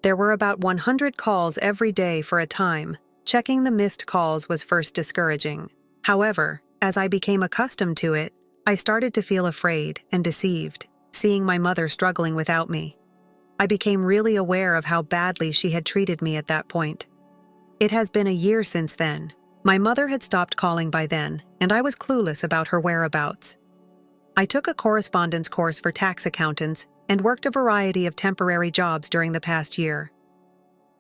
There were about 100 calls every day for a time. Checking the missed calls was first discouraging. However, as I became accustomed to it, I started to feel afraid and deceived, seeing my mother struggling without me. I became really aware of how badly she had treated me at that point. It has been a year since then. My mother had stopped calling by then, and I was clueless about her whereabouts. I took a correspondence course for tax accountants and worked a variety of temporary jobs during the past year.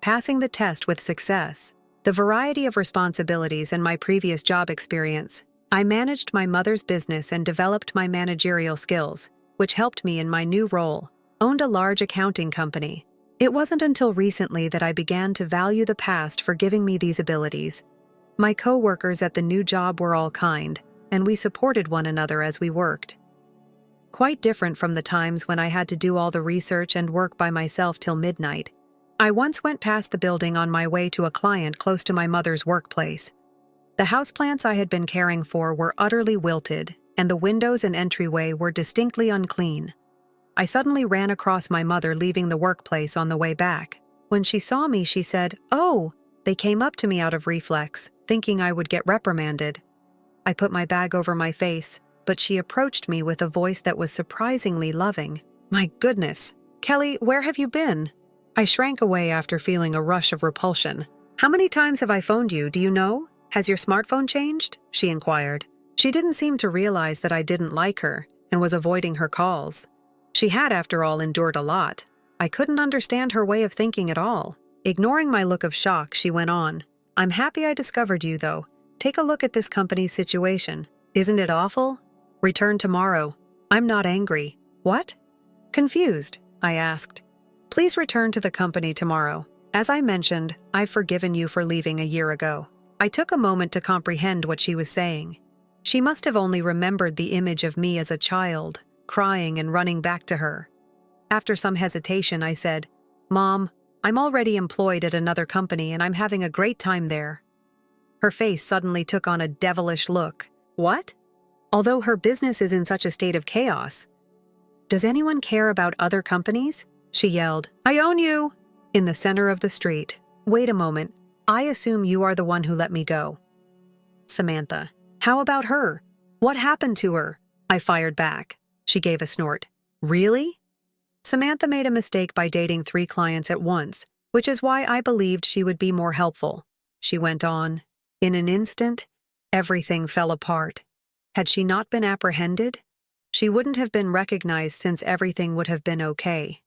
Passing the test with success, the variety of responsibilities in my previous job experience, I managed my mother's business and developed my managerial skills, which helped me in my new role, owned a large accounting company. It wasn't until recently that I began to value the past for giving me these abilities. My co-workers at the new job were all kind, and we supported one another as we worked. Quite different from the times when I had to do all the research and work by myself till midnight. I once went past the building on my way to a client close to my mother's workplace. The houseplants I had been caring for were utterly wilted, and the windows and entryway were distinctly unclean. I suddenly ran across my mother leaving the workplace on the way back. When she saw me, she said, "Oh!" They came up to me out of reflex, thinking I would get reprimanded. I put my bag over my face, but she approached me with a voice that was surprisingly loving. "My goodness! Kelly, where have you been?" I shrank away after feeling a rush of repulsion. "How many times have I phoned you, do you know? Has your smartphone changed?" she inquired. She didn't seem to realize that I didn't like her and was avoiding her calls. She had, after all, endured a lot. I couldn't understand her way of thinking at all. Ignoring my look of shock, she went on. "I'm happy I discovered you, though. Take a look at this company's situation. Isn't it awful? Return tomorrow. I'm not angry." "What?" Confused, I asked. "Please return to the company tomorrow. As I mentioned, I've forgiven you for leaving a year ago." I took a moment to comprehend what she was saying. She must have only remembered the image of me as a child, crying and running back to her. After some hesitation, I said, "Mom, I'm already employed at another company and I'm having a great time there." Her face suddenly took on a devilish look. "What?" Although her business is in such a state of chaos. "Does anyone care about other companies?" she yelled. "I own you!" In the center of the street. "Wait a moment. I assume you are the one who let me go." "Samantha, how about her? What happened to her?" I fired back. She gave a snort. "Really?" Samantha made a mistake by dating 3 clients at once, which is why I believed she would be more helpful. She went on. In an instant, everything fell apart. Had she not been apprehended, she wouldn't have been recognized since everything would have been okay.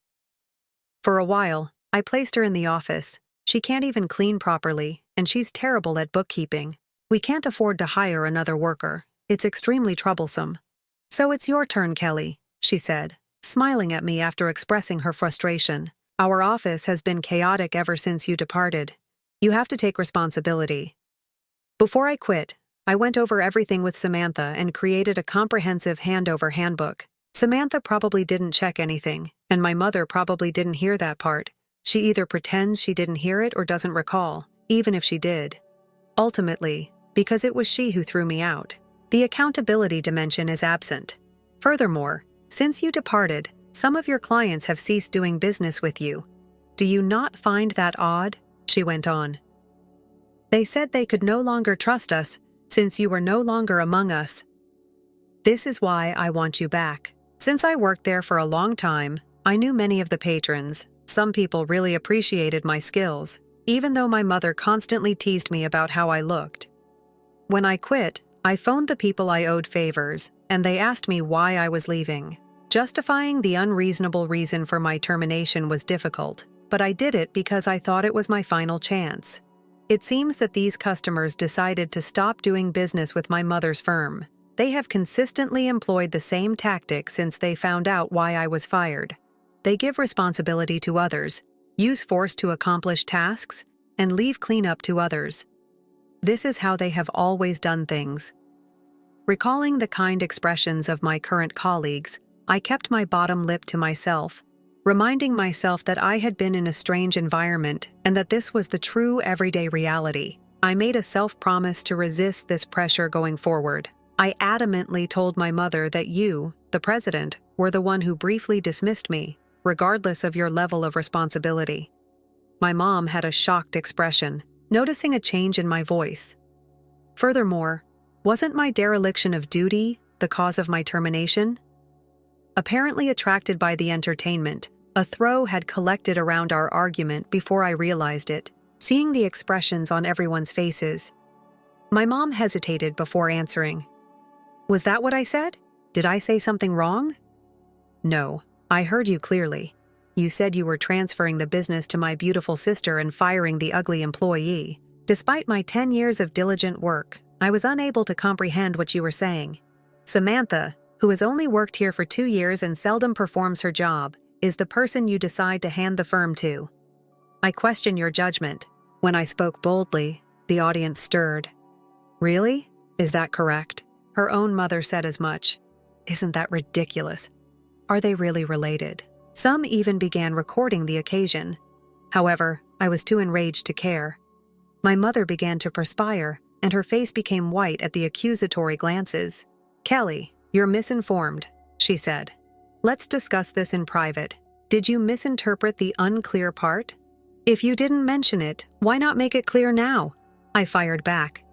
For a while, I placed her in the office. She can't even clean properly, and she's terrible at bookkeeping. We can't afford to hire another worker. It's extremely troublesome. So it's your turn, Kelly, she said, smiling at me after expressing her frustration. Our office has been chaotic ever since you departed. You have to take responsibility. Before I quit, I went over everything with Samantha and created a comprehensive handover handbook. Samantha probably didn't check anything, and my mother probably didn't hear that part. She either pretends she didn't hear it or doesn't recall, even if she did. Ultimately, because it was she who threw me out, the accountability dimension is absent. Furthermore, since you departed, some of your clients have ceased doing business with you. Do you not find that odd? She went on. They said they could no longer trust us, since you were no longer among us. This is why I want you back. Since I worked there for a long time, I knew many of the patrons. Some people really appreciated my skills, even though my mother constantly teased me about how I looked. When I quit, I phoned the people I owed favors, and they asked me why I was leaving. Justifying the unreasonable reason for my termination was difficult, but I did it because I thought it was my final chance. It seems that these customers decided to stop doing business with my mother's firm. They have consistently employed the same tactic since they found out why I was fired. They give responsibility to others, use force to accomplish tasks, and leave cleanup to others. This is how they have always done things. Recalling the kind expressions of my current colleagues, I kept my bottom lip to myself, reminding myself that I had been in a strange environment and that this was the true everyday reality. I made a self-promise to resist this pressure going forward. I adamantly told my mother that you, the president, were the one who briefly dismissed me, regardless of your level of responsibility. My mom had a shocked expression, noticing a change in my voice. Furthermore, wasn't my dereliction of duty the cause of my termination? Apparently attracted by the entertainment, a throw had collected around our argument before I realized it, seeing the expressions on everyone's faces. My mom hesitated before answering. Was that what I said? Did I say something wrong? No, I heard you clearly. You said you were transferring the business to my beautiful sister and firing the ugly employee. Despite my 10 years of diligent work, I was unable to comprehend what you were saying. Samantha, who has only worked here for 2 years and seldom performs her job, is the person you decide to hand the firm to. I question your judgment. When I spoke boldly, the audience stirred. Really? Is that correct? Her own mother said as much. Isn't that ridiculous? Are they really related? Some even began recording the occasion. However, I was too enraged to care. My mother began to perspire, and her face became white at the accusatory glances. Kelly, you're misinformed, she said. Let's discuss this in private. Did you misinterpret the unclear part? If you didn't mention it, why not make it clear now? I fired back.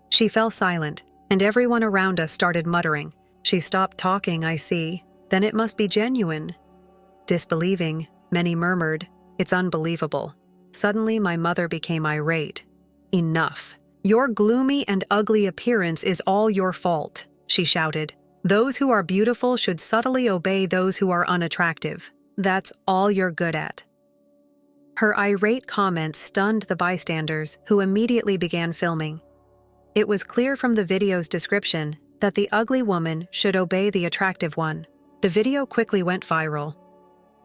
She fell silent, and everyone around us started muttering. She stopped talking, I see. Then it must be genuine. Disbelieving, many murmured, it's unbelievable. Suddenly my mother became irate. Enough. Your gloomy and ugly appearance is all your fault, she shouted. Those who are beautiful should subtly obey those who are unattractive. That's all you're good at. Her irate comments stunned the bystanders, who immediately began filming. It was clear from the video's description that the ugly woman should obey the attractive one. The video quickly went viral.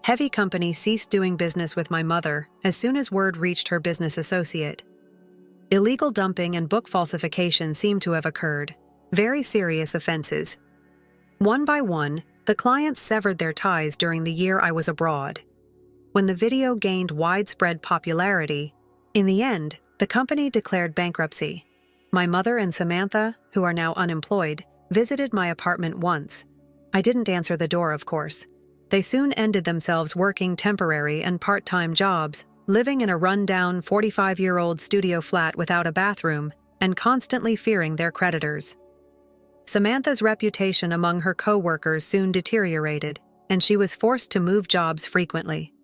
Heavy Company ceased doing business with my mother as soon as word reached her business associate. Illegal dumping and book falsification seemed to have occurred. Very serious offenses. One by one, the clients severed their ties during the year I was abroad. When the video gained widespread popularity, in the end, the company declared bankruptcy. My mother and Samantha, who are now unemployed, visited my apartment once. I didn't answer the door, of course. They soon ended themselves working temporary and part-time jobs, living in a run-down 45-year-old studio flat without a bathroom, and constantly fearing their creditors. Samantha's reputation among her co-workers soon deteriorated, and she was forced to move jobs frequently.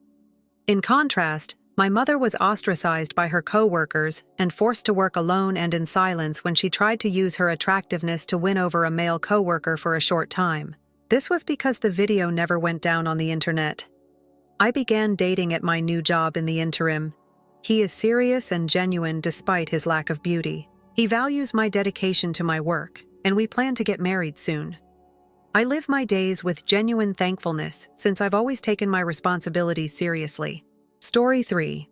In contrast, my mother was ostracized by her co-workers and forced to work alone and in silence when she tried to use her attractiveness to win over a male co-worker for a short time. This was because the video never went down on the internet. I began dating at my new job in the interim. He is serious and genuine despite his lack of beauty. He values my dedication to my work, and we plan to get married soon. I live my days with genuine thankfulness since I've always taken my responsibilities seriously. Story 3.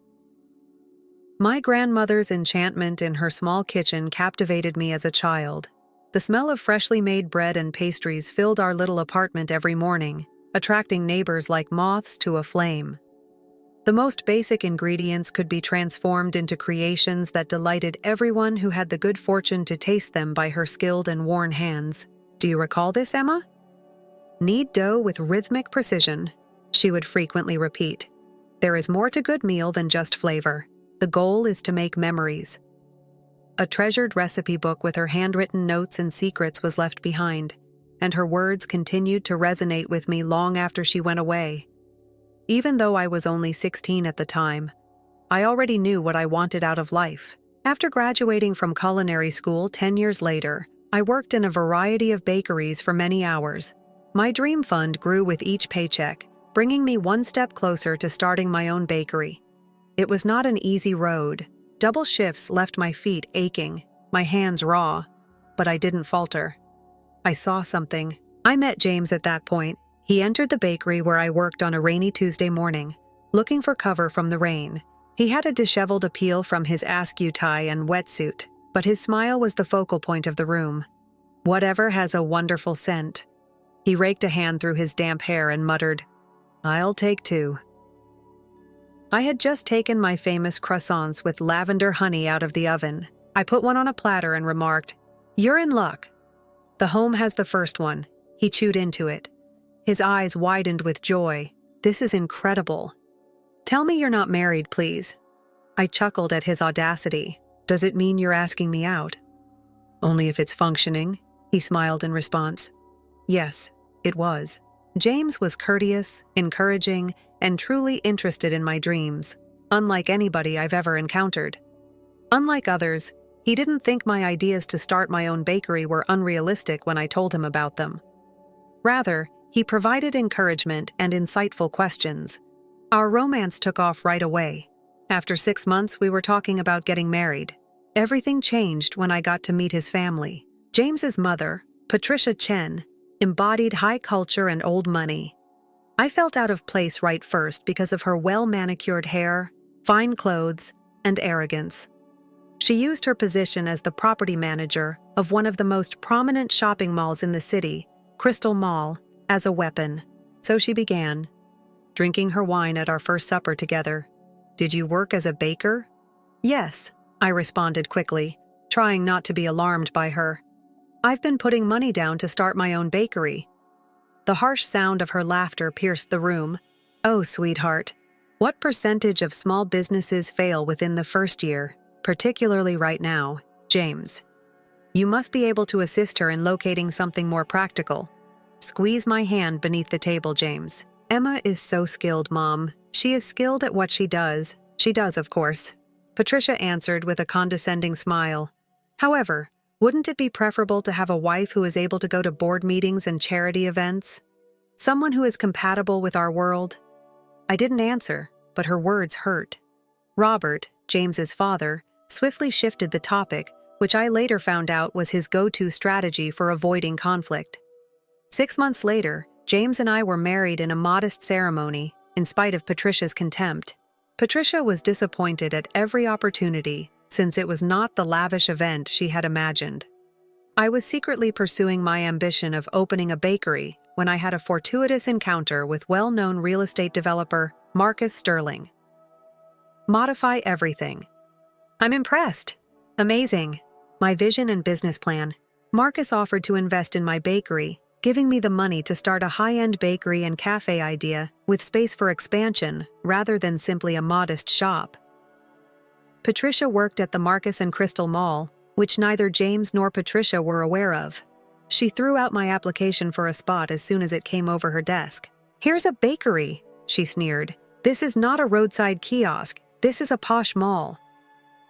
My grandmother's enchantment in her small kitchen captivated me as a child. The smell of freshly made bread and pastries filled our little apartment every morning, attracting neighbors like moths to a flame. The most basic ingredients could be transformed into creations that delighted everyone who had the good fortune to taste them by her skilled and worn hands. Do you recall this, Emma? Knead dough with rhythmic precision, she would frequently repeat. There is more to good meal than just flavor. The goal is to make memories. A treasured recipe book with her handwritten notes and secrets was left behind, and her words continued to resonate with me long after she went away. Even though I was only 16 at the time, I already knew what I wanted out of life. After graduating from culinary school 10 years later, I worked in a variety of bakeries for many hours. My dream fund grew with each paycheck, bringing me one step closer to starting my own bakery. It was not an easy road. Double shifts left my feet aching, my hands raw, but I didn't falter. I saw something. I met James at that point. He entered the bakery where I worked on a rainy Tuesday morning, looking for cover from the rain. He had a disheveled appeal from his askew tie and wetsuit, but his smile was the focal point of the room. Whatever has a wonderful scent. He raked a hand through his damp hair and muttered, "I'll take 2. I had just taken my famous croissants with lavender honey out of the oven. I put one on a platter and remarked, "You're in luck. The home has the first one." He chewed into it. His eyes widened with joy. "This is incredible. Tell me you're not married, please." I chuckled at his audacity. "Does it mean you're asking me out?" "Only if it's functioning," he smiled in response. Yes, it was. James was courteous, encouraging, and truly interested in my dreams, unlike anybody I've ever encountered. Unlike others, he didn't think my ideas to start my own bakery were unrealistic when I told him about them. Rather, he provided encouragement and insightful questions. Our romance took off right away. After 6 months, we were talking about getting married. Everything changed when I got to meet his family. James's mother, Patricia Chen, embodied high culture and old money. I felt out of place right first because of her well-manicured hair, fine clothes, and arrogance. She used her position as the property manager of one of the most prominent shopping malls in the city, Crystal Mall, as a weapon. So she began, drinking her wine at our first supper together. "Did you work as a baker?" "Yes," I responded quickly, trying not to be alarmed by her. "I've been putting money down to start my own bakery." The harsh sound of her laughter pierced the room. "Oh, sweetheart, what percentage of small businesses fail within the first year, particularly right now, James? You must be able to assist her in locating something more practical." Squeeze my hand beneath the table, James. "Emma is so skilled, Mom. She is skilled at what she does. She does, of course," Patricia answered with a condescending smile. "However, wouldn't it be preferable to have a wife who is able to go to board meetings and charity events? Someone who is compatible with our world?" I didn't answer, but her words hurt. Robert, James's father, swiftly shifted the topic, which I later found out was his go-to strategy for avoiding conflict. 6 months later, James and I were married in a modest ceremony, in spite of Patricia's contempt. Patricia was disappointed at every opportunity, since it was not the lavish event she had imagined. I was secretly pursuing my ambition of opening a bakery when I had a fortuitous encounter with well-known real estate developer Marcus Sterling. Modify everything. I'm impressed. Amazing. My vision and business plan. Marcus offered to invest in my bakery, giving me the money to start a high-end bakery and cafe idea with space for expansion rather than simply a modest shop. Patricia worked at the Marcus and Crystal Mall, which neither James nor Patricia were aware of. She threw out my application for a spot as soon as it came over her desk. "Here's a bakery," she sneered. "This is not a roadside kiosk. This is a posh mall."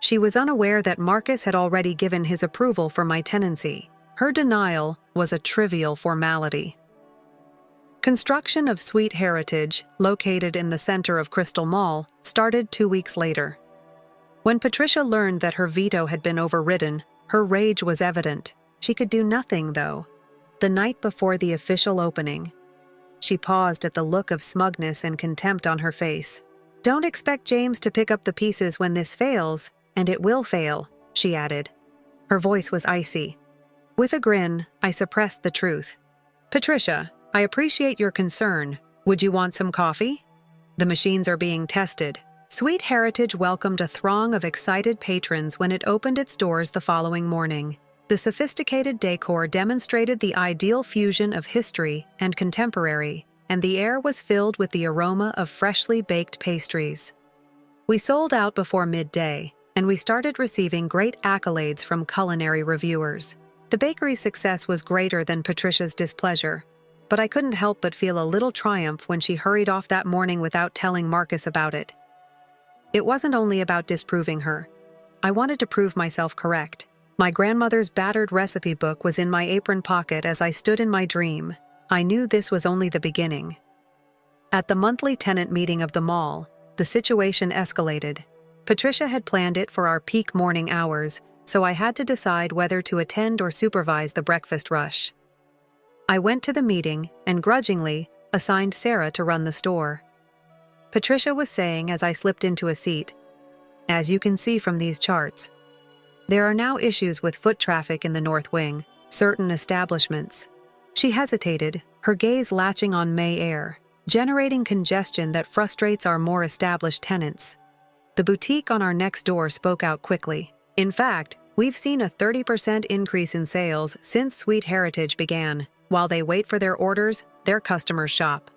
She was unaware that Marcus had already given his approval for my tenancy. Her denial was a trivial formality. Construction of Sweet Heritage, located in the center of Crystal Mall, started 2 weeks later. When Patricia learned that her veto had been overridden, her rage was evident. She could do nothing, though. The night before the official opening, she paused at the look of smugness and contempt on her face. "Don't expect James to pick up the pieces when this fails, and it will fail," she added. Her voice was icy. With a grin, I suppressed the truth. "Patricia, I appreciate your concern. Would you want some coffee?" The machines are being tested. Sweet Heritage welcomed a throng of excited patrons when it opened its doors the following morning. The sophisticated decor demonstrated the ideal fusion of history and contemporary, and the air was filled with the aroma of freshly baked pastries. We sold out before midday, and we started receiving great accolades from culinary reviewers. The bakery's success was greater than Patricia's displeasure, but I couldn't help but feel a little triumph when she hurried off that morning without telling Marcus about it. It wasn't only about disproving her. I wanted to prove myself correct. My grandmother's battered recipe book was in my apron pocket as I stood in my dream. I knew this was only the beginning. At the monthly tenant meeting of the mall, the situation escalated. Patricia had planned it for our peak morning hours, so I had to decide whether to attend or supervise the breakfast rush. I went to the meeting and grudgingly assigned Sarah to run the store. Patricia was saying as I slipped into a seat, "As you can see from these charts, there are now issues with foot traffic in the North Wing, certain establishments." She hesitated, her gaze latching on May Air, generating congestion that frustrates our more established tenants. The boutique on our next door spoke out quickly. "In fact, we've seen a 30% increase in sales since Sweet Heritage began. While they wait for their orders, their customers shop."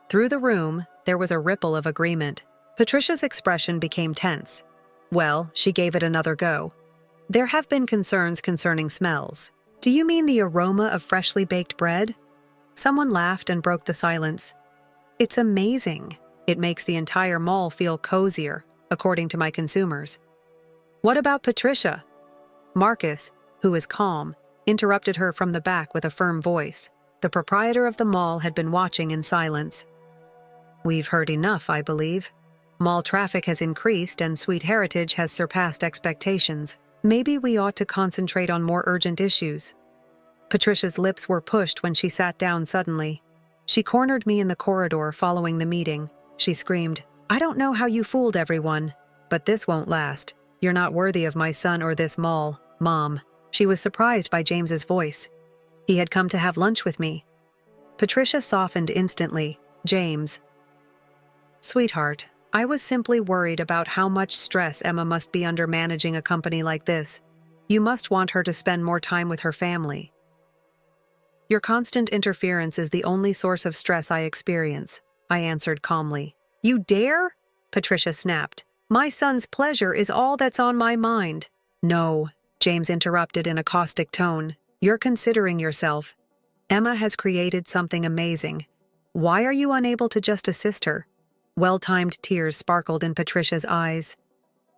Through the room, there was a ripple of agreement. Patricia's expression became tense. Well, she gave it another go. "There have been concerns concerning smells. Do you mean the aroma of freshly baked bread?" Someone laughed and broke the silence. "It's amazing. It makes the entire mall feel cozier, according to my consumers." "What about Patricia?" Marcus, who is calm, interrupted her from the back with a firm voice. The proprietor of the mall had been watching in silence. "We've heard enough, I believe. Mall traffic has increased and Sweet Heritage has surpassed expectations. Maybe we ought to concentrate on more urgent issues." Patricia's lips were pushed when she sat down suddenly. She cornered me in the corridor following the meeting. She screamed, "I don't know how you fooled everyone, but this won't last. You're not worthy of my son or this mall, Mom." She was surprised by James's voice. He had come to have lunch with me. Patricia softened instantly. "James." "Sweetheart, I was simply worried about how much stress Emma must be under managing a company like this. You must want her to spend more time with her family." "Your constant interference is the only source of stress I experience," I answered calmly. "You dare?" Patricia snapped. "My son's pleasure is all that's on my mind." "No," James interrupted in a caustic tone. "You're considering yourself. Emma has created something amazing. Why are you unable to just assist her?" Well-timed tears sparkled in Patricia's eyes.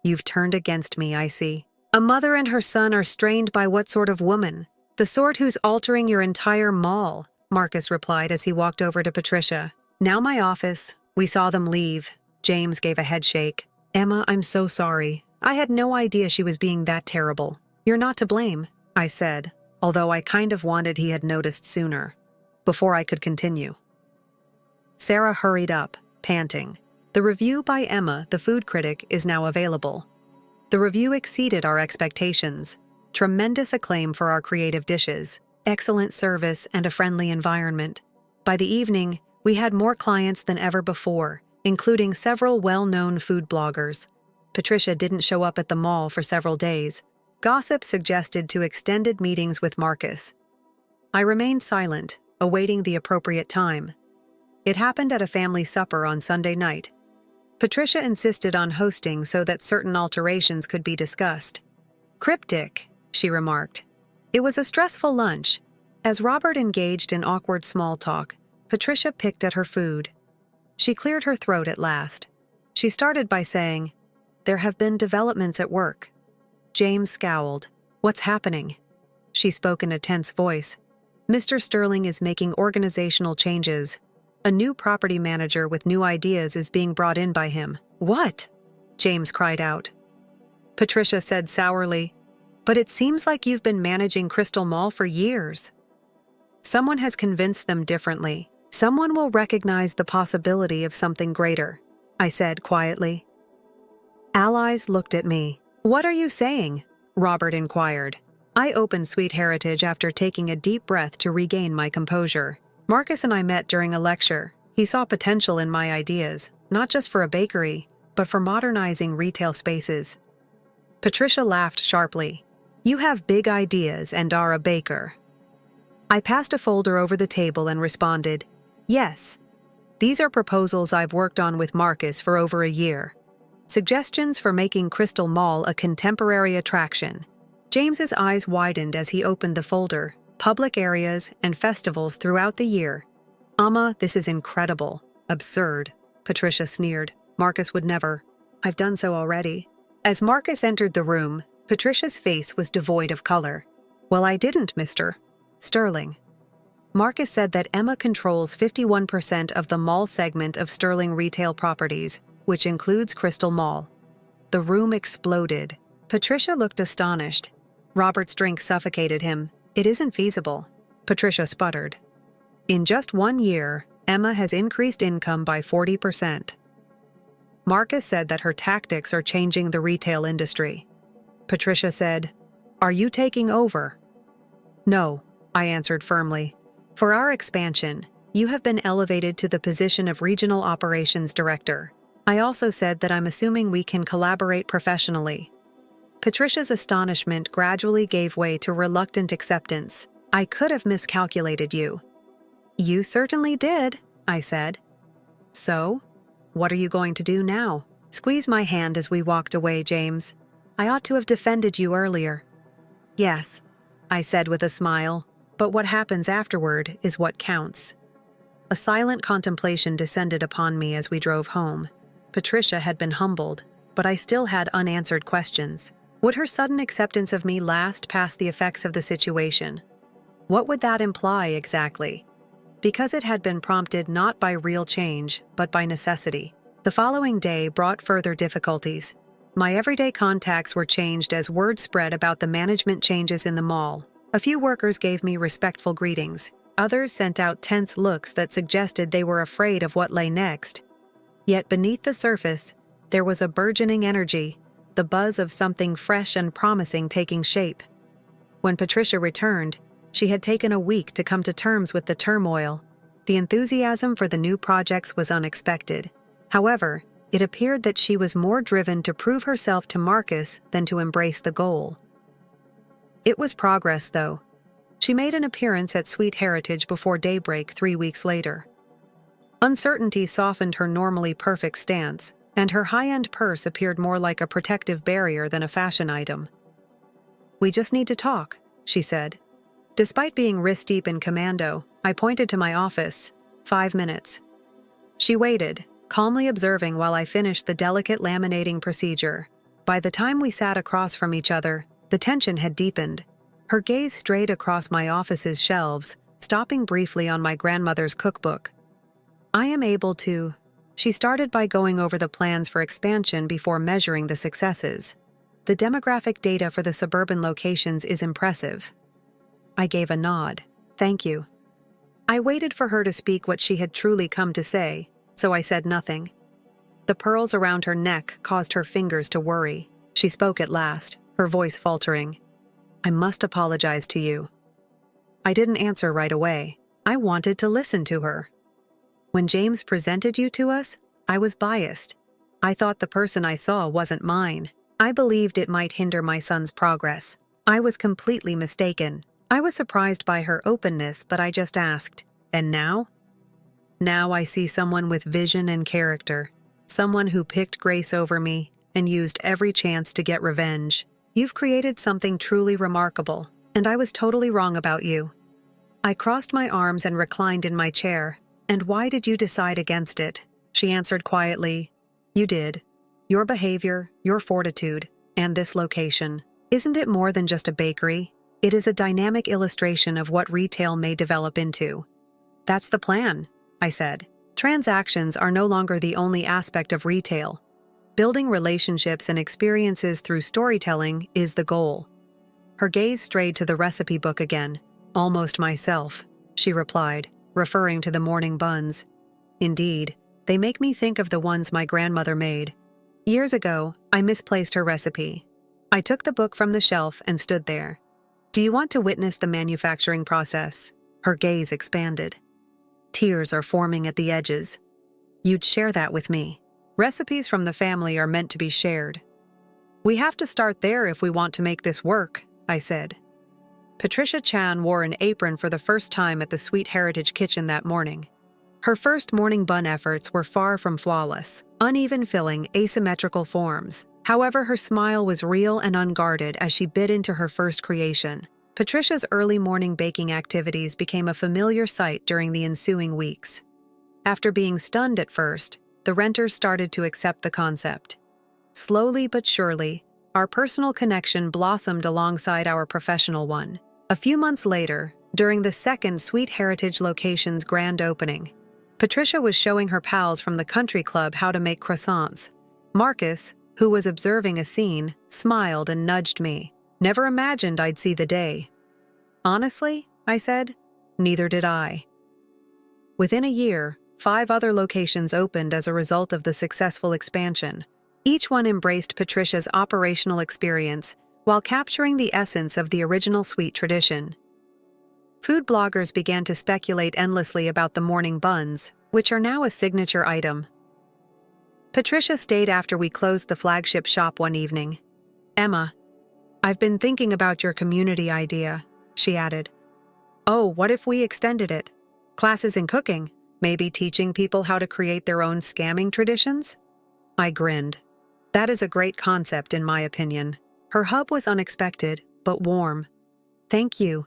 "You've turned against me, I see. A mother and her son are strained by what sort of woman? The sort who's altering your entire mall," Marcus replied as he walked over to Patricia. "Now my office." We saw them leave. James gave a headshake. "Emma, I'm so sorry. I had no idea she was being that terrible." "You're not to blame," I said, although I kind of wanted he had noticed sooner. Before I could continue, Sarah hurried up, panting. "The review by Emma, the food critic, is now available." The review exceeded our expectations. Tremendous acclaim for our creative dishes, excellent service, and a friendly environment. By the evening, we had more clients than ever before, including several well-known food bloggers. Patricia didn't show up at the mall for several days. Gossip suggested to extended meetings with Marcus. I remained silent, awaiting the appropriate time. It happened at a family supper on Sunday night. Patricia insisted on hosting so that certain alterations could be discussed. "Cryptic," she remarked. It was a stressful lunch. As Robert engaged in awkward small talk, Patricia picked at her food. She cleared her throat at last. She started by saying, "There have been developments at work." James scowled. "What's happening?" She spoke in a tense voice. Mr. Sterling is making organizational changes. A new property manager with new ideas is being brought in by him. What? James cried out. Patricia said sourly, but it seems like you've been managing Crystal Mall for years. Someone has convinced them differently. Someone will recognize the possibility of something greater, I said quietly. Allies looked at me. What are you saying? Robert inquired. I opened Sweet Heritage after taking a deep breath to regain my composure. Marcus and I met during a lecture. He saw potential in my ideas, not just for a bakery, but for modernizing retail spaces. Patricia laughed sharply. You have big ideas and are a baker. I passed a folder over the table and responded, yes. These are proposals I've worked on with Marcus for over a year. Suggestions for making Crystal Mall a contemporary attraction. James's eyes widened as he opened the folder. Public areas and festivals throughout the year. Amma, this is incredible. Absurd. Patricia sneered. Marcus would never. I've done so already. As Marcus entered the room, Patricia's face was devoid of color. Well, I didn't, Mr. Sterling. Marcus said that Emma controls 51% of the mall segment of Sterling Retail Properties, which includes Crystal Mall. The room exploded. Patricia looked astonished. Robert's drink suffocated him. It isn't feasible. Patricia sputtered. In just 1 year, Emma has increased income by 40%. Marcus said that her tactics are changing the retail industry. Patricia said, Are you taking over? No, I answered firmly. For our expansion, you have been elevated to the position of Regional Operations Director. I also said that I'm assuming we can collaborate professionally. Patricia's astonishment gradually gave way to reluctant acceptance. I could have miscalculated you. You certainly did, I said. So? What are you going to do now? Squeeze my hand as we walked away, James. I ought to have defended you earlier. Yes, I said with a smile, but what happens afterward is what counts. A silent contemplation descended upon me as we drove home. Patricia had been humbled, but I still had unanswered questions. Would her sudden acceptance of me last past the effects of the situation? What would that imply exactly? Because it had been prompted not by real change, but by necessity. The following day brought further difficulties. My everyday contacts were changed as word spread about the management changes in the mall. A few workers gave me respectful greetings. Others sent out tense looks that suggested they were afraid of what lay next. Yet beneath the surface, there was a burgeoning energy, the buzz of something fresh and promising taking shape. When Patricia returned, she had taken a week to come to terms with the turmoil. The enthusiasm for the new projects was unexpected. However, it appeared that she was more driven to prove herself to Marcus than to embrace the goal. It was progress, though. She made an appearance at Sweet Heritage before daybreak 3 weeks later. Uncertainty softened her normally perfect stance, and her high-end purse appeared more like a protective barrier than a fashion item. We just need to talk, she said. Despite being wrist-deep in commando, I pointed to my office. 5 minutes. She waited, calmly observing while I finished the delicate laminating procedure. By the time we sat across from each other, the tension had deepened. Her gaze strayed across my office's shelves, stopping briefly on my grandmother's cookbook. I am able to... She started by going over the plans for expansion before measuring the successes. The demographic data for the suburban locations is impressive. I gave a nod. Thank you. I waited for her to speak what she had truly come to say, so I said nothing. The pearls around her neck caused her fingers to worry. She spoke at last, her voice faltering. I must apologize to you. I didn't answer right away. I wanted to listen to her. When James presented you to us, I was biased. I thought the person I saw wasn't mine. I believed it might hinder my son's progress. I was completely mistaken. I was surprised by her openness, but I just asked, and now? Now I see someone with vision and character. Someone who picked Grace over me and used every chance to get revenge. You've created something truly remarkable, and I was totally wrong about you. I crossed my arms and reclined in my chair. And why did you decide against it? She answered quietly. You did. Your behavior, your fortitude, and this location. Isn't it more than just a bakery? It is a dynamic illustration of what retail may develop into. That's the plan, I said. Transactions are no longer the only aspect of retail. Building relationships and experiences through storytelling is the goal. Her gaze strayed to the recipe book again. Almost myself, she replied, referring to the morning buns. Indeed, they make me think of the ones my grandmother made. Years ago, I misplaced her recipe. I took the book from the shelf and stood there. Do you want to witness the manufacturing process? Her gaze expanded. Tears are forming at the edges. You'd share that with me. Recipes from the family are meant to be shared. We have to start there if we want to make this work, I said. Patricia Chan wore an apron for the first time at the Sweet Heritage kitchen that morning. Her first morning bun efforts were far from flawless, uneven filling, asymmetrical forms. However, her smile was real and unguarded as she bit into her first creation. Patricia's early morning baking activities became a familiar sight during the ensuing weeks. After being stunned at first, the renters started to accept the concept. Slowly but surely, our personal connection blossomed alongside our professional one. A few months later, during the second Sweet Heritage location's grand opening, Patricia was showing her pals from the country club how to make croissants. Marcus, who was observing a scene, smiled and nudged me. Never imagined I'd see the day. Honestly, I said, neither did I. Within a year, 5 other locations opened as a result of the successful expansion. Each one embraced Patricia's operational experience while capturing the essence of the original sweet tradition. Food bloggers began to speculate endlessly about the morning buns, which are now a signature item. Patricia stayed after we closed the flagship shop one evening. Emma, I've been thinking about your community idea, she added. Oh, what if we extended it? Classes in cooking, maybe teaching people how to create their own scamming traditions? I grinned. That is a great concept, in my opinion. Her hub was unexpected, but warm. Thank you,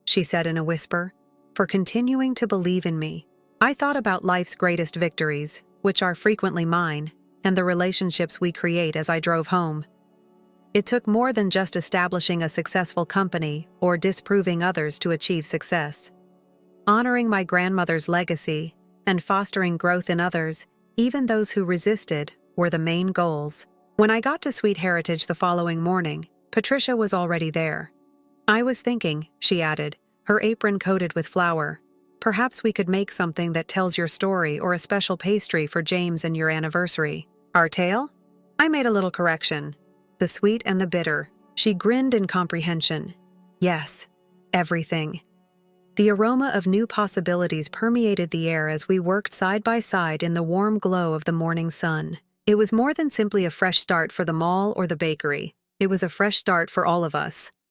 she said in a whisper, for continuing to believe in me. I thought about life's greatest victories, which are frequently mine, and the relationships we create as I drove home. It took more than just establishing a successful company or disproving others to achieve success. Honoring my grandmother's legacy and fostering growth in others, even those who resisted, were the main goals. When I got to Sweet Heritage the following morning, Patricia was already there. I was thinking, she added, her apron coated with flour. Perhaps we could make something that tells your story or a special pastry for James and your anniversary. Our tale? I made a little correction. The sweet and the bitter. She grinned in comprehension. Yes, everything. The aroma of new possibilities permeated the air as we worked side by side in the warm glow of the morning sun. It was more than simply a fresh start for the mall or the bakery. It was a fresh start for all of us.